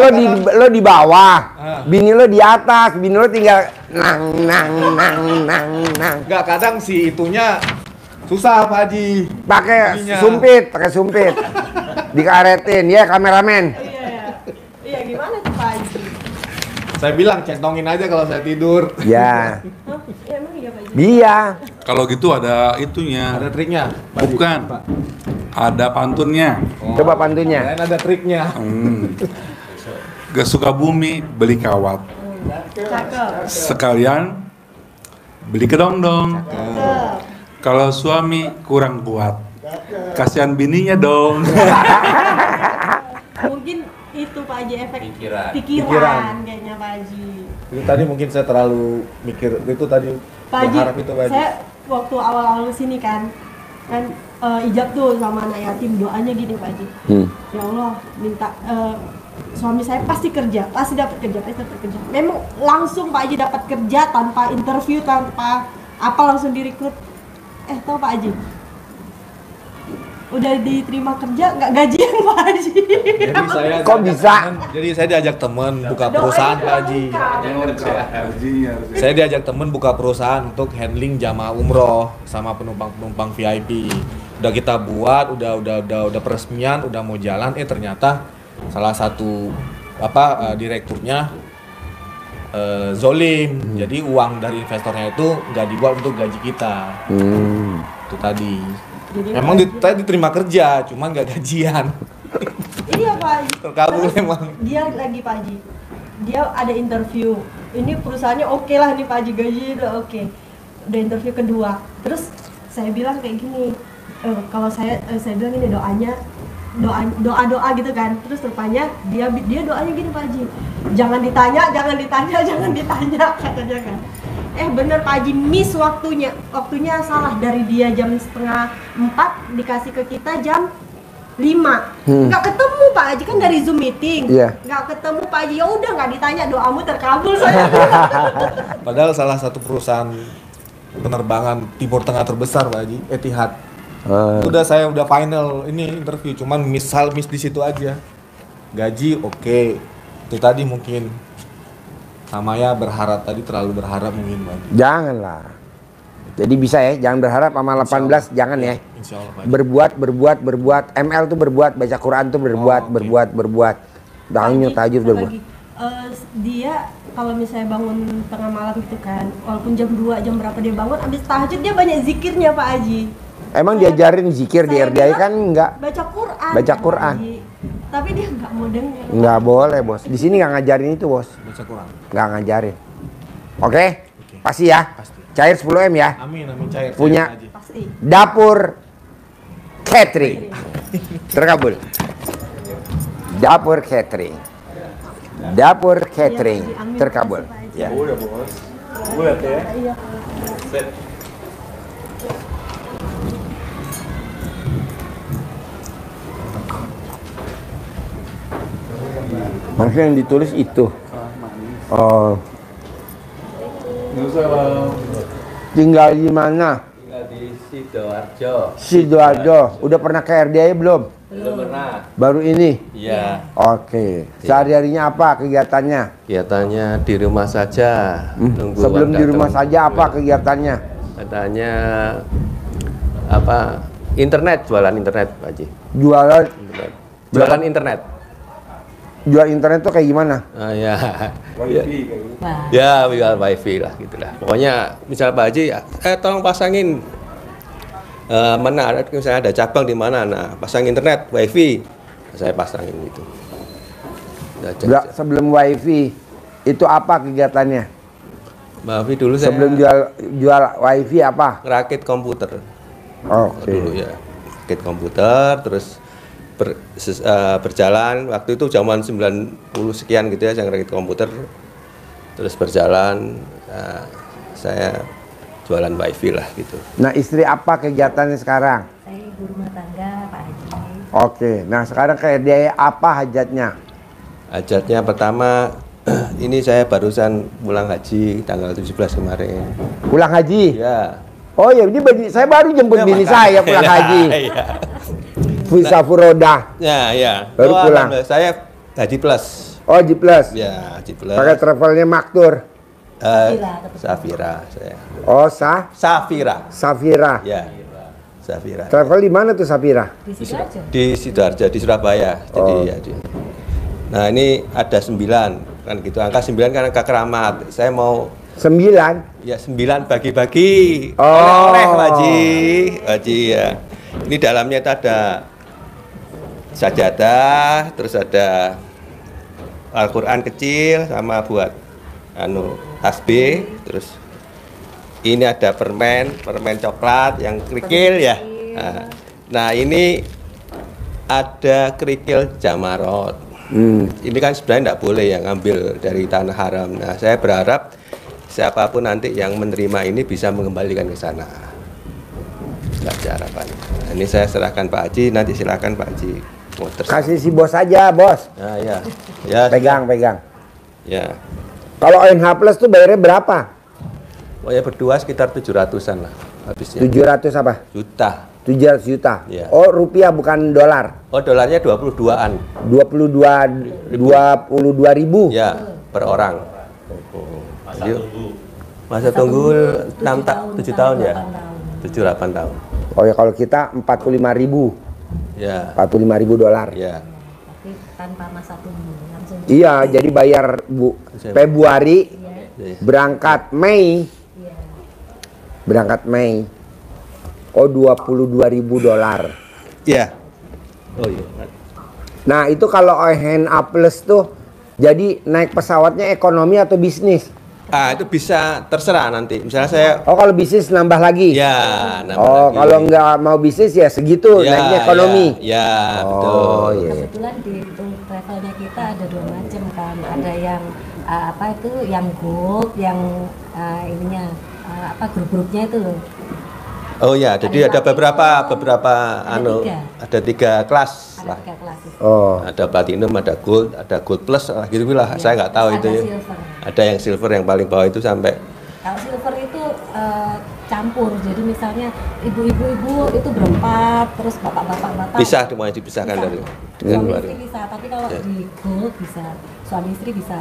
lo di bawah. Ah. Bini lo di atas, bini lo tinggal nang. Nggak, kadang si itunya susah Pak Haji. Pakai Bininya. sumpit. Dikaretin, ya kameramen. Iya gimana tuh Pak Haji? Saya bilang centongin aja kalau saya tidur. Ya. Hah? Ya emang iya Pak Haji? Dia. Kalau gitu ada itunya. Ada triknya. Pak Haji. Bukan. Ada pantunnya. Coba pantunnya. Lain ada triknya. Ke Sukabumi beli kawat. Cakep. Sekalian beli kedong-dong. Kalau suami kurang kuat, kasihan bininya dong. Mungkin itu Pak Haji efek Pikiran. pikiran kayaknya Pak Haji. Itu tadi mungkin saya terlalu mikir itu tadi Pak Haji, berharap itu Pak Haji. saya waktu awal-awal kesini kan ijab tuh sama anak yatim, doanya gini Pak Haji. Ya Allah, minta suami saya pasti dapat kerja. Memang langsung Pak Haji dapat kerja tanpa interview, tanpa apa, langsung direkrut. Tahu Pak Haji? udah diterima kerja nggak gajian Pak Haji. Jadi saya Kok diajak bisa? Jadi saya diajak teman buka perusahaan Pak Haji. Saya diajak teman buka perusahaan untuk handling jamaah umroh sama penumpang-penumpang VIP. Udah kita buat, udah peresmian, udah mau jalan, ternyata salah satu direkturnya zolim. Jadi uang dari investornya itu nggak dibuat untuk gaji kita. Itu tadi. Jadi Emang tadi diterima kerja, cuman nggak gajian. iya Pak Haji. Terkabul Terus emang. Dia lagi Pak Haji. Dia ada interview. Ini perusahaannya oke lah nih Pak Haji, gajinya udah oke. Udah interview kedua. Terus saya bilang kayak gini. Kalau saya bilang ini doa gitu kan. Terus rupanya dia doanya gini Pak Haji. Jangan ditanya katanya kan. Bener Pak Haji, miss waktunya salah, dari dia jam 3:30 dikasih ke kita jam 5. Nggak ketemu Pak Haji, kan dari Zoom meeting. Nggak ketemu Pak Haji, ya udah nggak ditanya, doamu terkabul saya. Padahal salah satu perusahaan penerbangan Timur Tengah terbesar Pak Haji, Etihad. Saya udah final ini interview, cuman miss di situ aja. Gaji oke. Itu tadi mungkin namanya berharap, tadi terlalu berharap mungkin Pak Haji. Janganlah. Jadi bisa ya, jangan berharap sama 18, jangan ya. Insya Allah Pak Haji. Berbuat. ML tuh berbuat, baca Quran tuh berbuat, berbuat. Bangun tahajud berbuat. Dia kalau misalnya bangun tengah malam gitu kan, walaupun jam 2, jam berapa dia bangun, habis tahajud dia banyak zikirnya Pak Haji. Emang diajarin zikir di RDI kan enggak? Baca Quran. Baca Quran. Pak Haji. Tapi dia nggak mau denger. Nggak boleh bos. Di sini nggak ngajarin itu bos. Baca Quran. Nggak ngajarin. Oke? Pasti ya. Pasti. Cair 10M ya. Amin cair. Punya Haji. Pasti. dapur catering. Terkabul. Dapur catering. Dapur catering. Iya, amin. Terkabul. Makasih, Pak Haji. Ya. Udah bos. Bulat ya. Iya. Maksudnya yang ditulis itu. Oh. Salam. Tinggal di mana? Tinggal di Sidoarjo. Sidoarjo. Udah pernah ke RDI belum? Belum pernah. Baru ini? Iya. Oke. Sehari-harinya apa kegiatannya? Kegiatannya di rumah saja. Nunggu Sebelum uang di rumah datang. saja apa kegiatannya? Katanya internet, jualan internet Pak Haji. Jualan. Internet. Jualan internet. Jual internet tuh kayak gimana? Ya. Wifi kayak gitu. Ya, jual wifi lah gitulah. Pokoknya misal Pak Haji, tolong pasangin misalnya ada cabang di mana, nah pasang internet, wifi, saya pasangin gitu. Enggak, sebelum wifi itu apa kegiatannya? Wifi dulu saya Sebelum jual wifi apa? ngerakit komputer. Oke. Dulu ya, rakit komputer, terus berjalan. Waktu itu zaman 90 sekian gitu ya, saya ngerakit komputer, terus berjalan. Saya jualan wifi lah gitu. Nah, istri apa kegiatannya sekarang? Saya ibu rumah tangga Pak Haji. Oke. Nah, sekarang ke RDI apa hajatnya? Hajatnya pertama, ini saya barusan pulang haji tanggal 17 kemarin. Pulang haji? Ya. Oh ya, ini saya baru jemput bini saya pulang haji. Iya. Visa Furoda. Ya. Baru pulang. Alhamdulillah, saya haji plus. Oh, haji plus. Ya, haji plus. Pakai travelnya Maktur. Safira saya. Oh, Safira. Safira. Ya. Safira. Travel di mana tuh Safira? Di Sidoarjo. Di Sidoarjo, di Surabaya. Jadi Oh. ya. Nah, ini ada 9 kan gitu. Angka 9 kan angka keramat. Saya mau 9. ya 9 bagi-bagi Oh. oleh-oleh Haji ya. Ini dalamnya itu ada sajadah, terus ada Al-Qur'an kecil sama buat tasbih, terus ini ada permen coklat yang kerikil ya. Nah, ini ada kerikil jamarot. Ini kan sebenarnya tidak boleh yang ngambil dari tanah haram. Nah, saya berharap siapapun nanti yang menerima ini bisa mengembalikan ke sana. Saja harapannya. Nah, ini saya serahkan Pak Haji, nanti silakan Pak Haji. Kasih si bos aja, bos. Nah, ya. Pegang. Ya. Kalau ONH Plus tuh bayarnya berapa? Oh ya, berdua sekitar 700-an lah habisnya. 700 apa? Juta. 700 juta. Iya. Oh, rupiah bukan dolar. Oh, dolarnya 22-an. 22 ribu. Ya, per orang. Masa Jadi, tunggu. masa tunggu 7 tahun ya. 8 tahun. 7-8 tahun. Oh ya, kalau kita 45 ribu. Ya. 45 ribu dolar. Ya. Tapi tanpa masa tunggu langsung. Iya, jadi bayar Februari, Iya. berangkat Mei. Iya. Berangkat Mei. Oh, 22 ribu dolar. Ya. Oh iya. Nah, itu kalau ONA Plus tuh jadi naik pesawatnya ekonomi atau bisnis? Ah, itu bisa terserah nanti. Misalnya saya Oh, kalau bisnis nambah lagi? ya, nambah Oh, lagi. kalau nggak mau bisnis ya segitu, Ya, naiknya ekonomi. Ya, Oh, betul. iya. Kebetulan di tour travelnya kita ada 2 macam kan. Ada yang apa itu yang gold, yang ininya grup-grupnya itu loh. Oh ya, jadi ada beberapa Ada 3. ada 3 kelas Ada lah. 3 kelas itu. Oh, Ada platinum, ada gold plus, gitu lah. Iya. Saya nggak tahu Ada itu. Ya. silver. Ada yang silver yang paling bawah itu sampai. Kalau silver itu campur. Jadi misalnya ibu-ibu itu berempat, terus bapak-bapak Bisa semuanya dipisahkan bisa. dari dengan Suami keluarga. istri bisa, tapi kalau Ya. di gold bisa suami istri bisa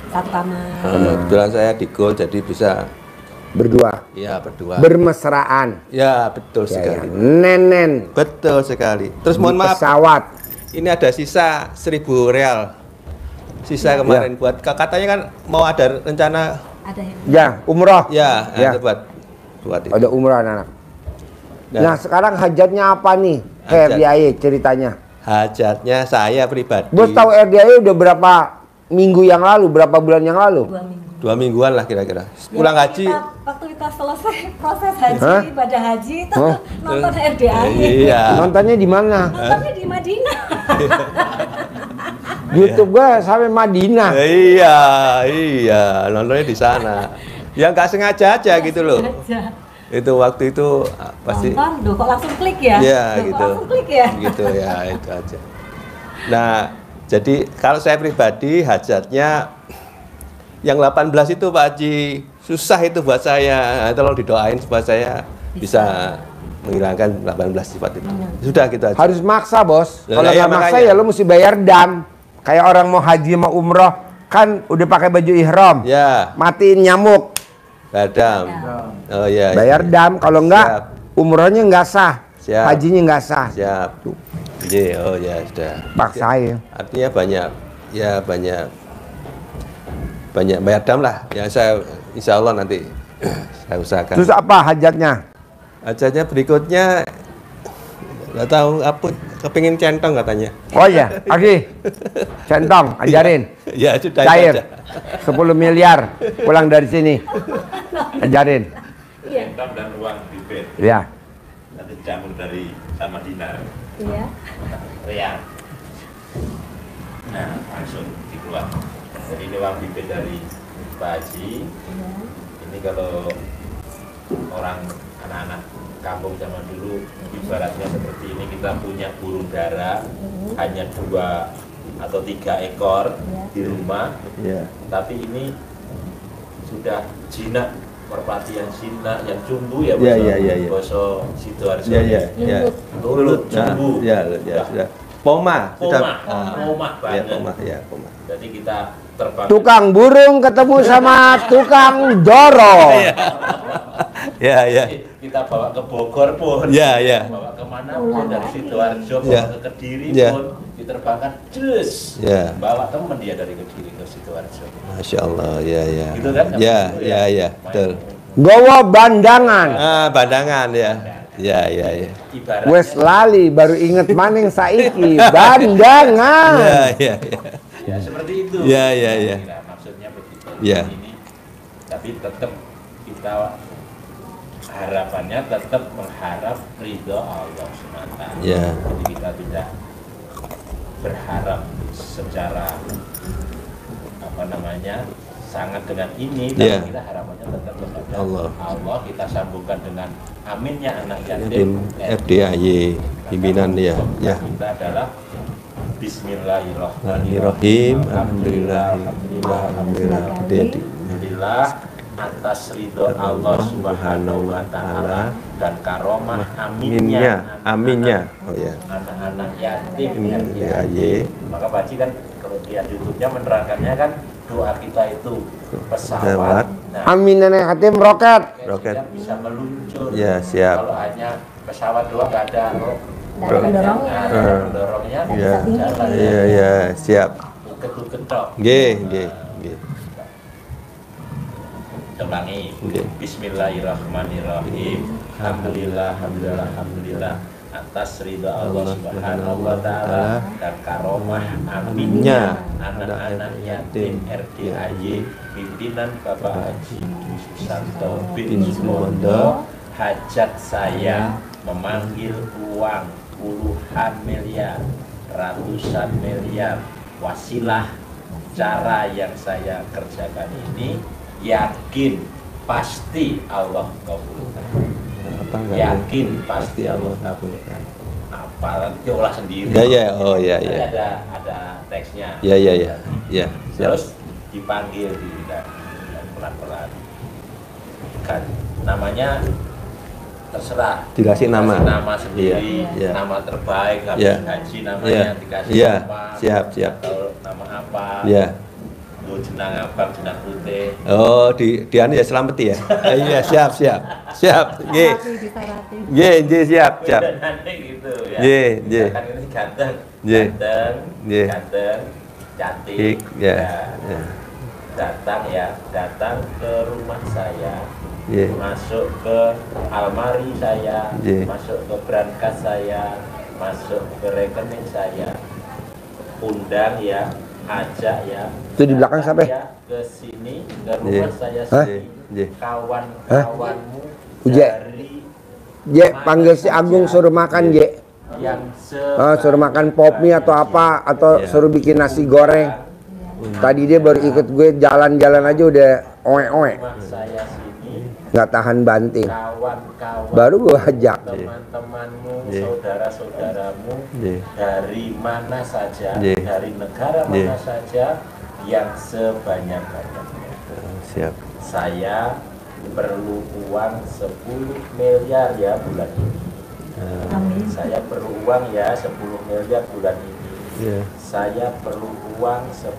satu kamar. Kebetulan saya di gold jadi bisa berdua. ya berdua. Bermesraan. Ya, betul Ya, ya. sekali. Nenen. Betul sekali. Terus Di mohon maaf, pesawat. ini ada sisa 1.000 real. Sisa kemarin buat katanya kan mau ada rencana Ada yang Ya, umroh. ya, Ya. itu buat itu. Ada umroh anak. Nah, Nah, sekarang hajatnya apa nih? Hajat. RDIY ceritanya. hajatnya saya pribadi. Bos tahu RDIY udah berapa minggu yang lalu, berapa bulan yang lalu? 2 minggu. 2 mingguan lah kira-kira. Ya, Pulang haji. waktu kita selesai proses haji, Hah? ibadah haji itu Hah? nonton RDIY. Iya. Nontonnya di mana? Nontonnya di Madinah. YouTube gua sampai Madinah. Iya, nontonnya di sana. Ya nggak sengaja aja gitu loh. Aja. Itu waktu itu pasti. Nonton, kok langsung klik ya? Iya Loh, kok gitu. langsung klik ya? Gitu ya, itu aja. Nah, jadi kalau saya pribadi hajatnya yang 18 itu Pak Haji susah itu buat saya. Tolong didoain supaya saya bisa menghilangkan 18 sifat itu. Sudah gitu aja. Harus maksa, Bos. Lah, Kalau iya, nggak maksa makanya. ya lo mesti bayar dam. Kayak orang mau haji sama umroh kan udah pakai baju ihram. Ya, Matiin nyamuk, badam. Oh iya. bayar iya. dam. Kalau Siap. nggak umrohnya nggak sah. Siap. Hajinya nggak sah. Siap. Iya, oh ya sudah. Paksain. Artinya banyak bayar dam lah. Ya saya insya Allah nanti saya usahakan. Terus apa hajatnya? Hajatnya berikutnya nggak tahu apa, kepingin centong katanya. Oh iya, Aki. Centong, ajarin. Ya sudah. Cair. itu aja. 10 miliar pulang dari sini. Ajarin. Centang dan uang di bed. Ya. Nanti dicampur dari sama dinar. Iya. Real. Nah, langsung dikeluar. Jadi ini uang bibit dari Pak Haji. Ini kalau orang anak-anak kampung zaman dulu ibaratnya seperti ini, kita punya burung dara hanya 2 atau 3 ekor di rumah, Ya. tapi ini sudah jinak, merpati yang jinak, yang jumbo ya, Ya, ya, ya, ya. boso Sidoarjo. Ya ya ya. Lulut, Nah, jumbo. ya sudah. Poma sudah. Poma Ya banget. poma ya poma. Jadi kita terbang. Tukang burung ketemu sama tukang doro. Ya ya. Kita bawa ke Bogor pun, Ya ya. bawa kemana pun, dari Sidoarjo Ya. bawa ke Kediri Ya. pun diterbangkan, jus, Ya. bawa temen dia dari Kediri ke Sidoarjo. Masya Allah ya ya. Gitu kan? Ya ya ya betul. Gowo bandangan. Ah bandangan ya. Ya ya ya. Ibaratnya Wes lali baru inget maning saiki bandangan. Ya ya ya. ya seperti itu. Ya, ya, ya. Kira maksudnya begitu. Ya. Ini, tapi tetap kita harapannya tetap mengharap ridho Allah SWT. Ya. Jadi kita tidak berharap secara apa namanya sangat dengan ini, tapi Ya. kita harapannya tetap kepada Allah. Allah. Kita sambungkan dengan aminnya anak Tim yatim FDIY pimpinan ya. Ya. Kita adalah Bismillahirrahmanirrahim. Alhamdulillah. Alhamdulillah. Alhamdulillah atas ridho Allah Subhanahu wa Ta'ala dan karomah aminnya oh ya, anak-anak yatim ya, maka Pak Haji kan kalau lihat YouTube-nya menerangkannya kan doa kita itu pesawat. Nah, amin nenek yatim roket. Roket bisa meluncur. Ya, siap. Kalau hanya pesawat doang nggak ada pendorongnya, ya, ya, siap. Uket-uket tok. Nggih. Temangi. Bismillahirrahmanirrahim. Alhamdulillah atas ridha Allah Subhanahu wa Ta'ala dan karomah aminnya anak-anak yatim RDAY pimpinan Bapak Haji Susanto bin Suwondo. Hajat saya memanggil uang puluhan miliar, ratusan miliar. Wasilah cara yang saya kerjakan ini yakin pasti Allah kabulkan. Yakin pasti Allah kabulkan. Apalan diolah sendiri. Ya. Oh ya. Ada teksnya. Ya. Terus dipanggil pelan-pelan. Kan namanya terserah. Dikasih nama. Nama sendiri, nama terbaik, habis haji namanya dikasih nama. Siap. Atau nama apa? Ya. Jenang abang, jenang putih. Oh, di anu ya selameti ya. Iya, siap. Nggih. Siap. Nanti gitu ya. Nggih. Kan ini ganteng, cantik. Ya. Datang ke rumah saya. Masuk ke almari saya, masuk ke berangkas saya, masuk ke rekening saya. Undang ya, ajak ya. Itu di belakang siapa? Ke sini, ke rumah saya sini. Kawan-kawanmu dari panggil si Agung suruh makan, yang suruh makan pop mie atau apa, atau suruh bikin nasi goreng. Tadi dia baru ikut gue jalan-jalan aja udah oe-oe. saya sini. Nggak tahan banting. Kawan-kawan, baru gue ajak. teman-temanmu, saudara-saudaramu dari mana saja, dari negara mana saja, yang sebanyak-banyaknya. Siap. Saya perlu uang 10 miliar ya bulan ini. Saya perlu uang ya 10 miliar bulan ini. Saya perlu uang 10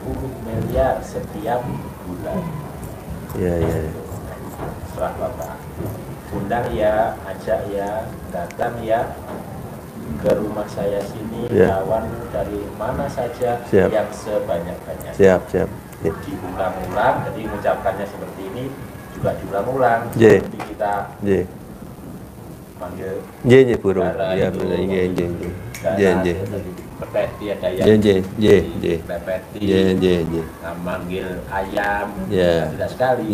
miliar setiap bulan. Setelah Bapak undang ya, ajak ya, datang ya ke rumah saya sini, kawan dari mana saja, yang sebanyak-banyaknya. Siap. Diulang-ulang, jadi mengucapkannya seperti ini juga diulang-ulang. Seperti kita panggil burung. Ya benar, Pepeti ada yang pepeti, manggil ayam, tidak sekali.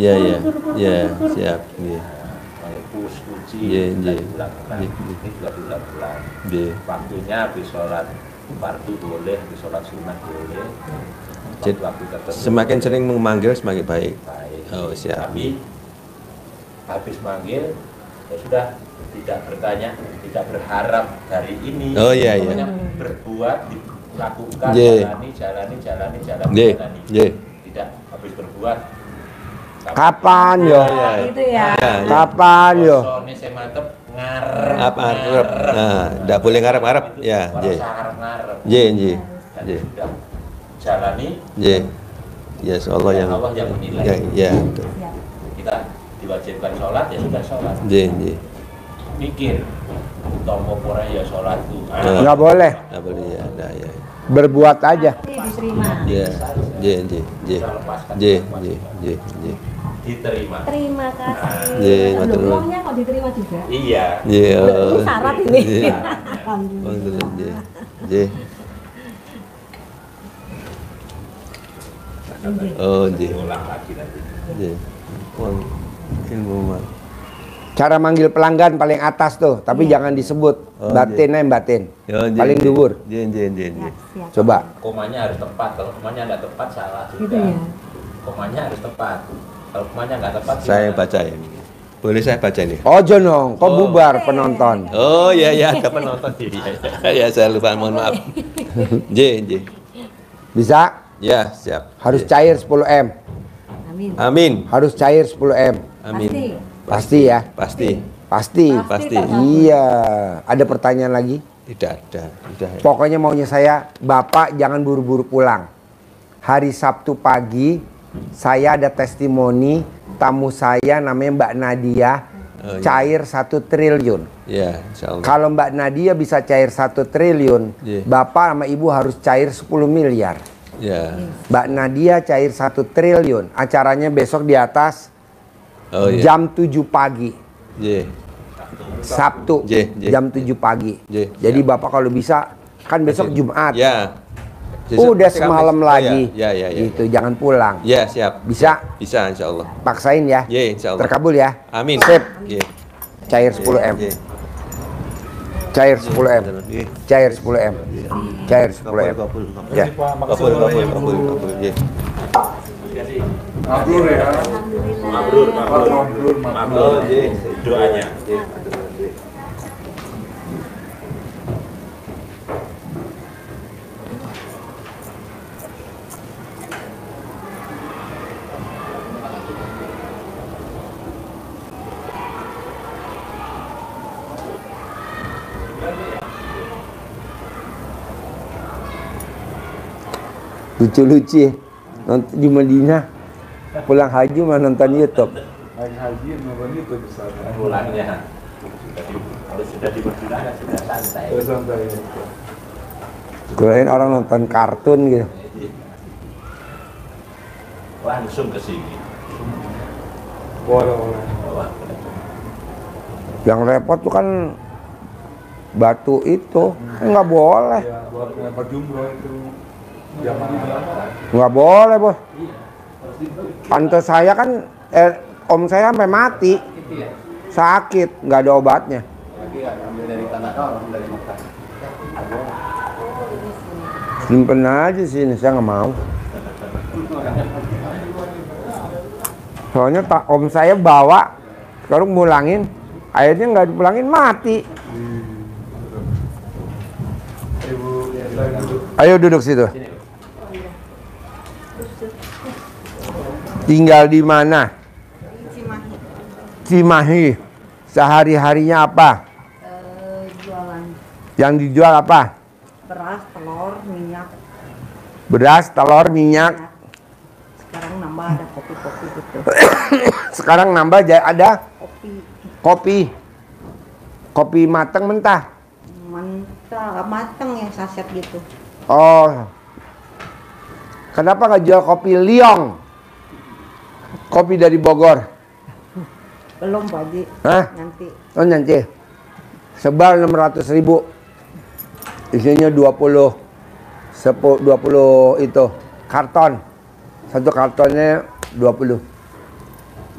Siap. Pus, kucing, diulang-ulang. Ini juga diulang-ulang. Waktunya habis sholat fardu boleh, habis sholat sunnah boleh. Waktu tertentu. Semakin sering memanggil semakin baik. Oh, siap. Tapi habis manggil ya sudah, tidak bertanya, tidak berharap dari ini. Oh iya. Berbuat, dilakukan, jalani. Tidak habis berbuat. Kapan yo? Itu ya. Kapan yo? Sone saya mantep ngarep. Nah, enggak boleh ngarep-ngarep. Ya, ngarep. Sudah jalani. Ya, Allah yang menilai. Ya. Kita diwajibkan sholat ya sudah sholat. Mikir tomo pora ya sholat tuh. Nggak boleh ya. Berbuat aja. Diterima. Diterima. Terima kasih. Uangnya kok diterima juga? Iya. Ini syarat ini. Alhamdulillah. Ulang lagi nanti. Ilmu Cara manggil pelanggan paling atas tuh, tapi jangan disebut. Batin. Paling dhuwur. Coba. Komanya harus tepat. Kalau komanya nggak tepat salah juga. Gitu ya. Komanya harus tepat. Kalau komanya nggak tepat. Saya baca ya. Boleh saya baca nih? Ojo dong, kok bubar penonton. Oh iya ada penonton. Ya saya lupa, mohon maaf. Bisa? Ya siap. Harus cair 10 M. Amin. Amin. Harus cair 10M. Amin. Pasti ya? Pasti. Pasti. Pasti. Iya. Ada pertanyaan lagi? Tidak ada. Udah. Pokoknya maunya saya, Bapak jangan buru-buru pulang. Hari Sabtu pagi, saya ada testimoni tamu saya namanya Mbak Nadia, cair 1 triliun. Ya, insyaallah. Kalau Mbak Nadia bisa cair 1 triliun, Bapak sama Ibu harus cair 10 miliar. Ya. Mbak Nadia cair 1 triliun. Acaranya besok di atas jam 7 pagi. Sabtu jam 7 pagi. Jadi Bapak kalau bisa, kan besok Jumat. Ya. Udah semalam lagi. Ya. Gitu, jangan pulang. Ya, siap. Bisa? Bisa insyaallah. Paksain ya. Ya, insyaallah. Terkabul ya. Amin. Sip. Ya. Cair 10M. Cair 10M. Cair 10M. Cair 10M. Ya. Kabul. Ya. Mabrur ya. Mabrur. Doanya. Lucu-lucu ya. Nonton di Madinah. Pulang haji mah nonton YouTube. Haji nonton itu bisa. Pulangnya. Kalau sudah di Madinah kan sudah santai. Santai. Kirain orang nonton kartun gitu. Langsung ke sini. Boleh. Yang repot tuh kan batu itu nggak boleh. Ya, buat lempar jumroh itu. Nggak boleh, Bos. Tante saya kan, om saya sampai mati. Sakit, nggak ada obatnya. Simpen aja sini, saya nggak mau. Soalnya om saya bawa, sekarang mulangin, akhirnya nggak dipulangin, mati. Ayo duduk situ. Tinggal di mana? Cimahi. Cimahi. Sehari-harinya apa? Jualan Yang dijual apa? beras, telur, minyak. Beras, telur, minyak. Sekarang nambah ada kopi-kopi gitu. Sekarang nambah ada Kopi kopi. Kopi matang mentah. mentah, matang yang saset gitu. Oh. Kenapa nggak jual kopi liong? Kopi dari Bogor. Belum Pak Haji. Hah? Nanti. Oh nanti. Sebal 600.000. Isinya 20 itu karton. Satu kartonnya 20.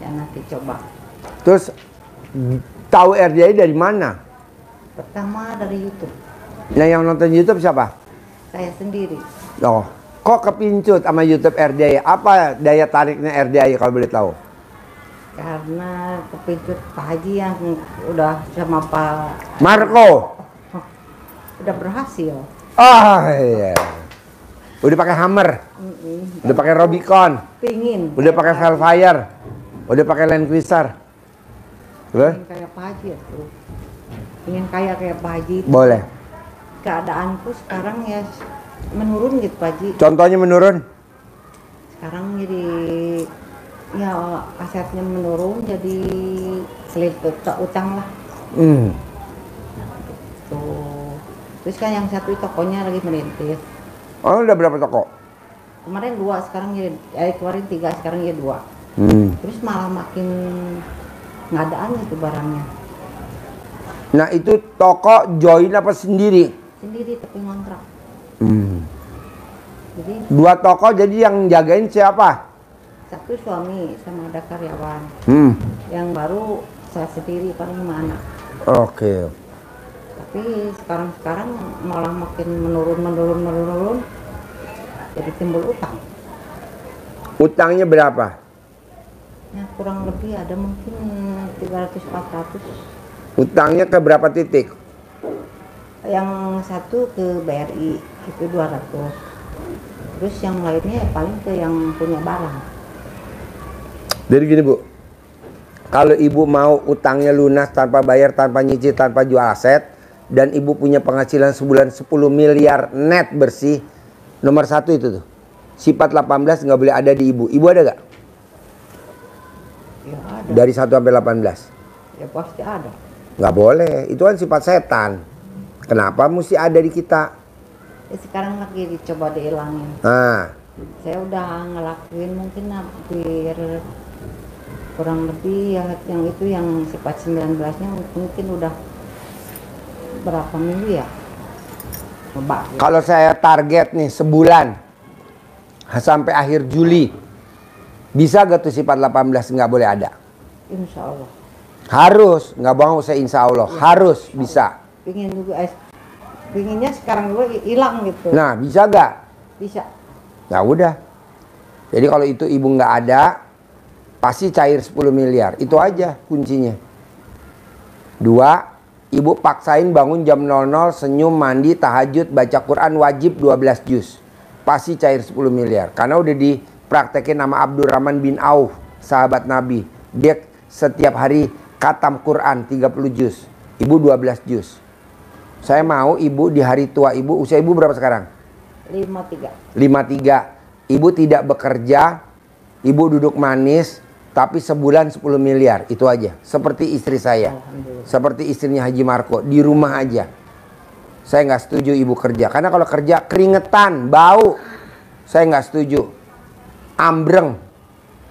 Ya nanti coba. Terus tahu RDI dari mana? Pertama dari YouTube. Nah, yang nonton YouTube siapa? Saya sendiri. Oh, kok kepincut sama YouTube RDI? Apa daya tariknya RDI kalau boleh tahu? Karena kepincut Pak Haji yang udah sama Pak Marco. udah berhasil. Oh iya. Udah pakai Hammer. Udah pakai Rubicon. Pingin. Udah pakai Velfire. Udah pakai Land Cruiser. Ingin kayak Pak Haji ya, tuh. Ingin kaya kayak Pak Haji. Boleh. Keadaanku sekarang ya menurun gitu Pak Haji. Contohnya menurun? Sekarang jadi ya asetnya menurun, jadi seliput utang lah. Tuh. Terus kan yang satu tokonya lagi merintis. Oh, udah berapa toko? Kemarin 2, sekarang jadi kemarin 3, sekarang jadi 2. Terus malah makin nggak adaan itu barangnya. Nah, itu toko join apa sendiri? Sendiri tapi ngontrak. Jadi 2 toko, jadi yang jagain siapa? satu suami sama ada karyawan. Yang baru saya sendiri paling 5 anak. Oke. Tapi sekarang malah makin menurun. Jadi timbul utang. Utangnya berapa? Ya kurang lebih ada mungkin 300-400. Utangnya ke berapa titik? Yang satu ke BRI itu 200. Terus yang lainnya paling ke yang punya barang. Jadi gini Bu, kalau ibu mau utangnya lunas tanpa bayar, tanpa nyicil, tanpa jual aset, dan ibu punya penghasilan sebulan 10 miliar net bersih, nomor 1 itu tuh, sifat 18 nggak boleh ada di ibu. Ibu ada gak? Ya ada. Dari 1 sampai 18? Ya pasti ada. Nggak boleh, itu kan sifat setan. Kenapa mesti ada di kita? Ya sekarang lagi dicoba dihilangin. Nah, Saya udah ngelakuin mungkin hampir kurang lebih ya, yang itu yang sifat 19-nya mungkin udah berapa minggu ya. Coba. kalau saya target nih sebulan sampai akhir Juli, bisa gak tuh sifat 18 nggak boleh ada? Insya Allah. Harus, nggak bohong saya insya Allah, harus bisa. Pingin juga, pinginnya sekarang juga hilang gitu. Nah, bisa gak? Bisa. Ya udah. Jadi kalau itu ibu nggak ada, pasti cair 10 miliar. Itu aja kuncinya. 2, ibu paksain bangun jam 00, senyum, mandi, tahajud, baca Quran wajib 12 juz. Pasti cair 10 miliar. Karena udah dipraktekin nama Abdurrahman bin Auf, sahabat Nabi. Dia setiap hari khatam Quran 30 juz. Ibu 12 juz. Saya mau ibu di hari tua ibu, usia ibu berapa sekarang? 53. 53. Ibu tidak bekerja, ibu duduk manis, tapi sebulan 10 miliar, itu aja. Seperti istri saya, seperti istrinya Haji Marco, di rumah aja. Saya nggak setuju ibu kerja, karena kalau kerja keringetan, bau. Saya nggak setuju, ambreng.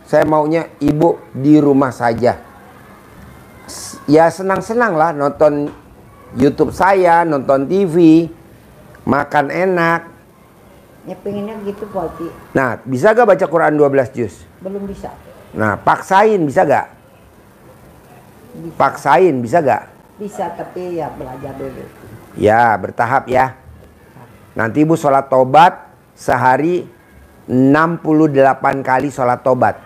Saya maunya ibu di rumah saja. Ya senang-senang lah nonton YouTube saya, nonton TV, makan enak. Ya pengennya gitu Pak Haji. Nah, bisa gak baca Quran 12 juz? Belum bisa. Nah, paksain bisa gak? Bisa. Paksain bisa gak? Bisa, tapi ya belajar dulu. Ya, bertahap ya. Nanti ibu sholat tobat sehari 68 kali sholat tobat.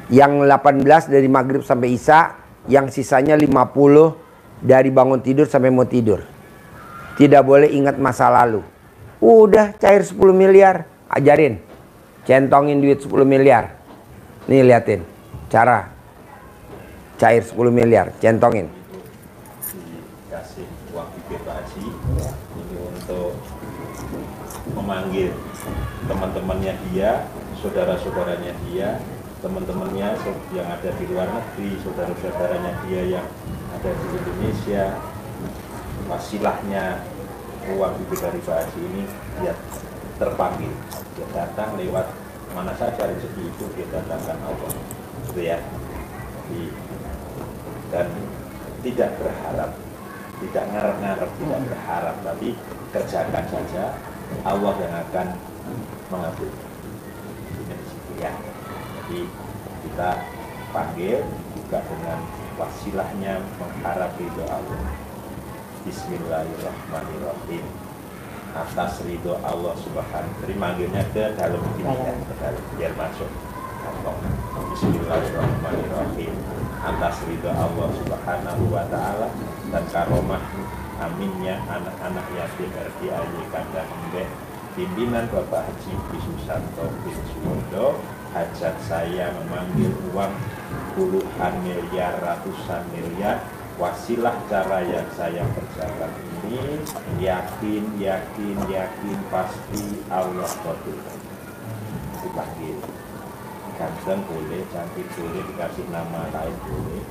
Yang 18 dari maghrib sampai isya, yang sisanya 50 dari bangun tidur sampai mau tidur. Tidak boleh ingat masa lalu. Udah cair 10 miliar. Ajarin. Centongin duit 10 miliar. Nih liatin. Cara. Cair 10 miliar. Centongin. Dikasih uang bibir Pak Haji. Ini untuk memanggil teman-temannya dia, saudara-saudaranya dia, teman-temannya yang ada di luar negeri, saudara-saudaranya dia yang ada di Indonesia. Wasilahnya uang bibir dari Pak Haji ini dia terpanggil, dia datang lewat mana saja rezeki itu dia datangkan Allah, gitu ya. Dan tidak berharap, tidak ngarep-ngarep, tidak berharap, tapi kerjakan saja, Allah yang akan mengabulkan. Ini di situ ya. Jadi kita panggil juga dengan wasilahnya mengharap ridho Allah. Bismillahirrahmanirrahim. Atas ridho Allah Subhanahu. Jadi manggilnya ke dalam ini ya, ke dalam biar masuk kantong. Bismillahirrahmanirrahim. Atas ridho Allah Subhanahu wa taala dan karomah aminnya anak-anak yatim RDAY Kandang Embek, pimpinan Bapak Haji Susanto bin Suwondo, hajat saya memanggil uang puluhan miliar, ratusan miliar. Wasilah cara yang saya kerjakan ini yakin pasti Allah kabulkan. Dipanggil ganteng boleh, cantik boleh, dikasih nama lain boleh.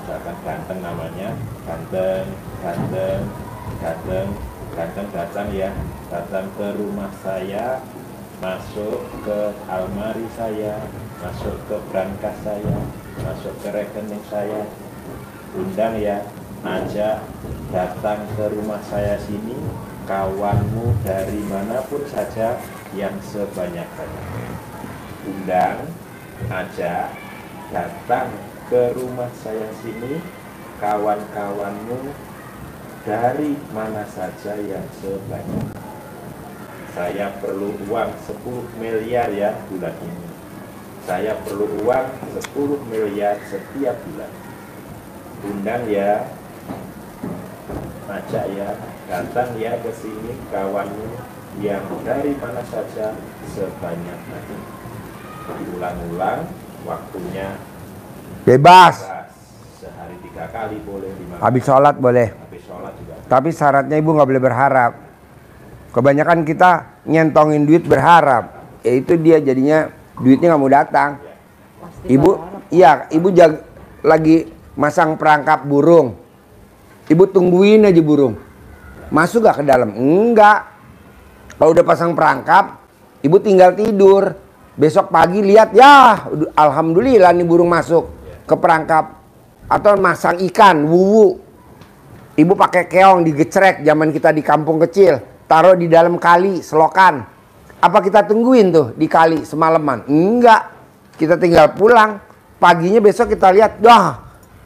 Misalkan ganteng namanya, ganteng datang ya, datang ke rumah saya, masuk ke almari saya, masuk ke brankas saya, masuk ke rekening saya. Undang ya, ajak datang ke rumah saya sini, kawanmu dari manapun saja yang sebanyak-banyaknya. Undang, ajak datang ke rumah saya sini, kawan-kawanmu dari mana saja yang sebanyak. Saya perlu uang 10 miliar ya bulan ini. Saya perlu uang 10 miliar setiap bulan. Undang ya, ajak ya, datang ya ke sini kawanmu yang dari mana saja sebanyak-banyaknya. Ulang-ulang waktunya Bebas. sehari 3 kali boleh, 5 kali. Habis sholat boleh. Habis sholat juga. Tapi syaratnya ibu nggak boleh berharap. Kebanyakan kita nyentongin duit berharap. Ya itu dia jadinya duitnya nggak mau datang. Ibu, iya, ibu lagi masang perangkap burung. Ibu tungguin aja burung. Masuk gak ke dalam? Enggak. Kalau udah pasang perangkap, ibu tinggal tidur. Besok pagi lihat, ya alhamdulillah nih burung masuk ke perangkap. Atau masang ikan, wuwu. Ibu pakai keong digecrek zaman kita di kampung kecil. Taruh di dalam kali, selokan. Apa kita tungguin tuh di kali semalaman? Enggak. Kita tinggal pulang. Paginya besok kita lihat, dah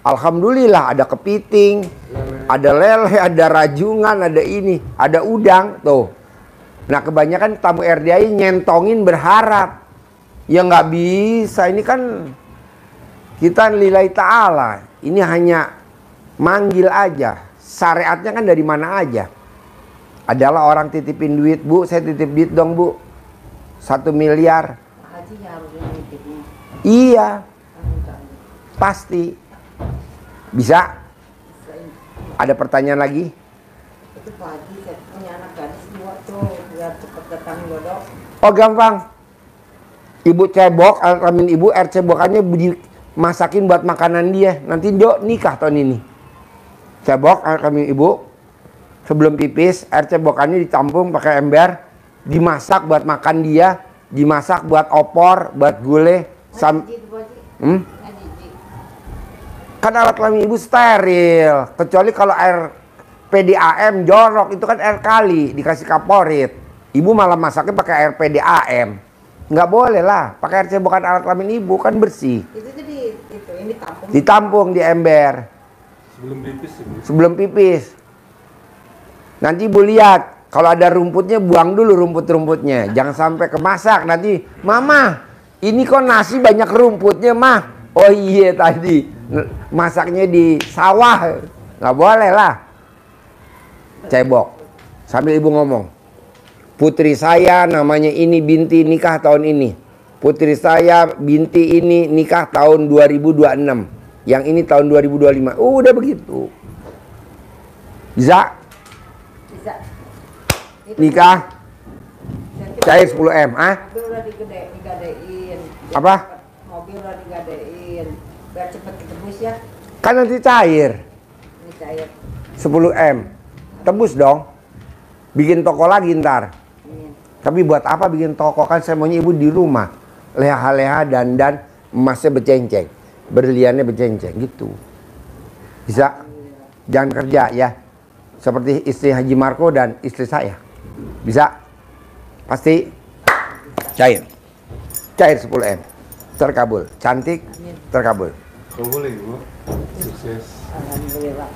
alhamdulillah ada kepiting, ada lele, ada rajungan, ada ini, ada udang tuh. Nah kebanyakan tamu RDI nyentongin berharap. Ya nggak bisa, ini kan kita lillahi ta'ala. Ini hanya manggil aja. Syariatnya kan dari mana aja. Adalah orang titipin duit, Bu, saya titip duit dong, Bu. 1 miliar. Iya. Pasti. Bisa? Ada pertanyaan lagi? Itu Pak Haji, saya punya anak gadis 2 tuh, biar cepet datang dodok. Oh gampang. Ibu cebok, alamin ibu, air cebokannya dimasakin buat makanan dia. Nanti Dok nikah tahun ini. Cebok, alamin ibu. Sebelum pipis, air cebokannya ditampung pakai ember. Dimasak buat makan dia. Dimasak buat opor, buat gulai. Kan alat kelamin ibu steril. Kecuali kalau air PDAM jorok, itu kan air kali dikasih kaporit. Ibu malah masaknya pakai air PDAM. Nggak boleh lah, pakai air cebokan alat kelamin ibu kan bersih. Itu jadi ini ditampung. Ditampung di ember. Sebelum pipis ibu. Sebelum pipis. Nanti ibu lihat, kalau ada rumputnya buang dulu rumput-rumputnya. Jangan sampai kemasak nanti, Mama, ini kok nasi banyak rumputnya, Mah. Oh iya tadi masaknya di sawah. Nggak boleh lah. Cebok. Sambil ibu ngomong. Putri saya namanya ini binti nikah tahun ini. Putri saya binti ini nikah tahun 2026. Yang ini tahun 2025. Udah begitu. Bisa? Bisa. Nikah? Cair 10M. Ah? Mobil udah digadein. Apa? Mobil udah digadein. Biar cepet ketebus ya. Kan nanti cair. Ini cair. 10M. Tebus dong. Bikin toko lagi ntar. Tapi buat apa bikin toko? Kan saya maunya ibu di rumah. Leha-leha dandan, emasnya bercenceng. Berliannya bercenceng gitu. Bisa? Jangan kerja ya. Seperti istri Haji Marco dan istri saya. Bisa? Pasti? Cair. Cair 10M. Terkabul. Cantik, terkabul. Kau boleh ibu. Sukses. Alhamdulillah.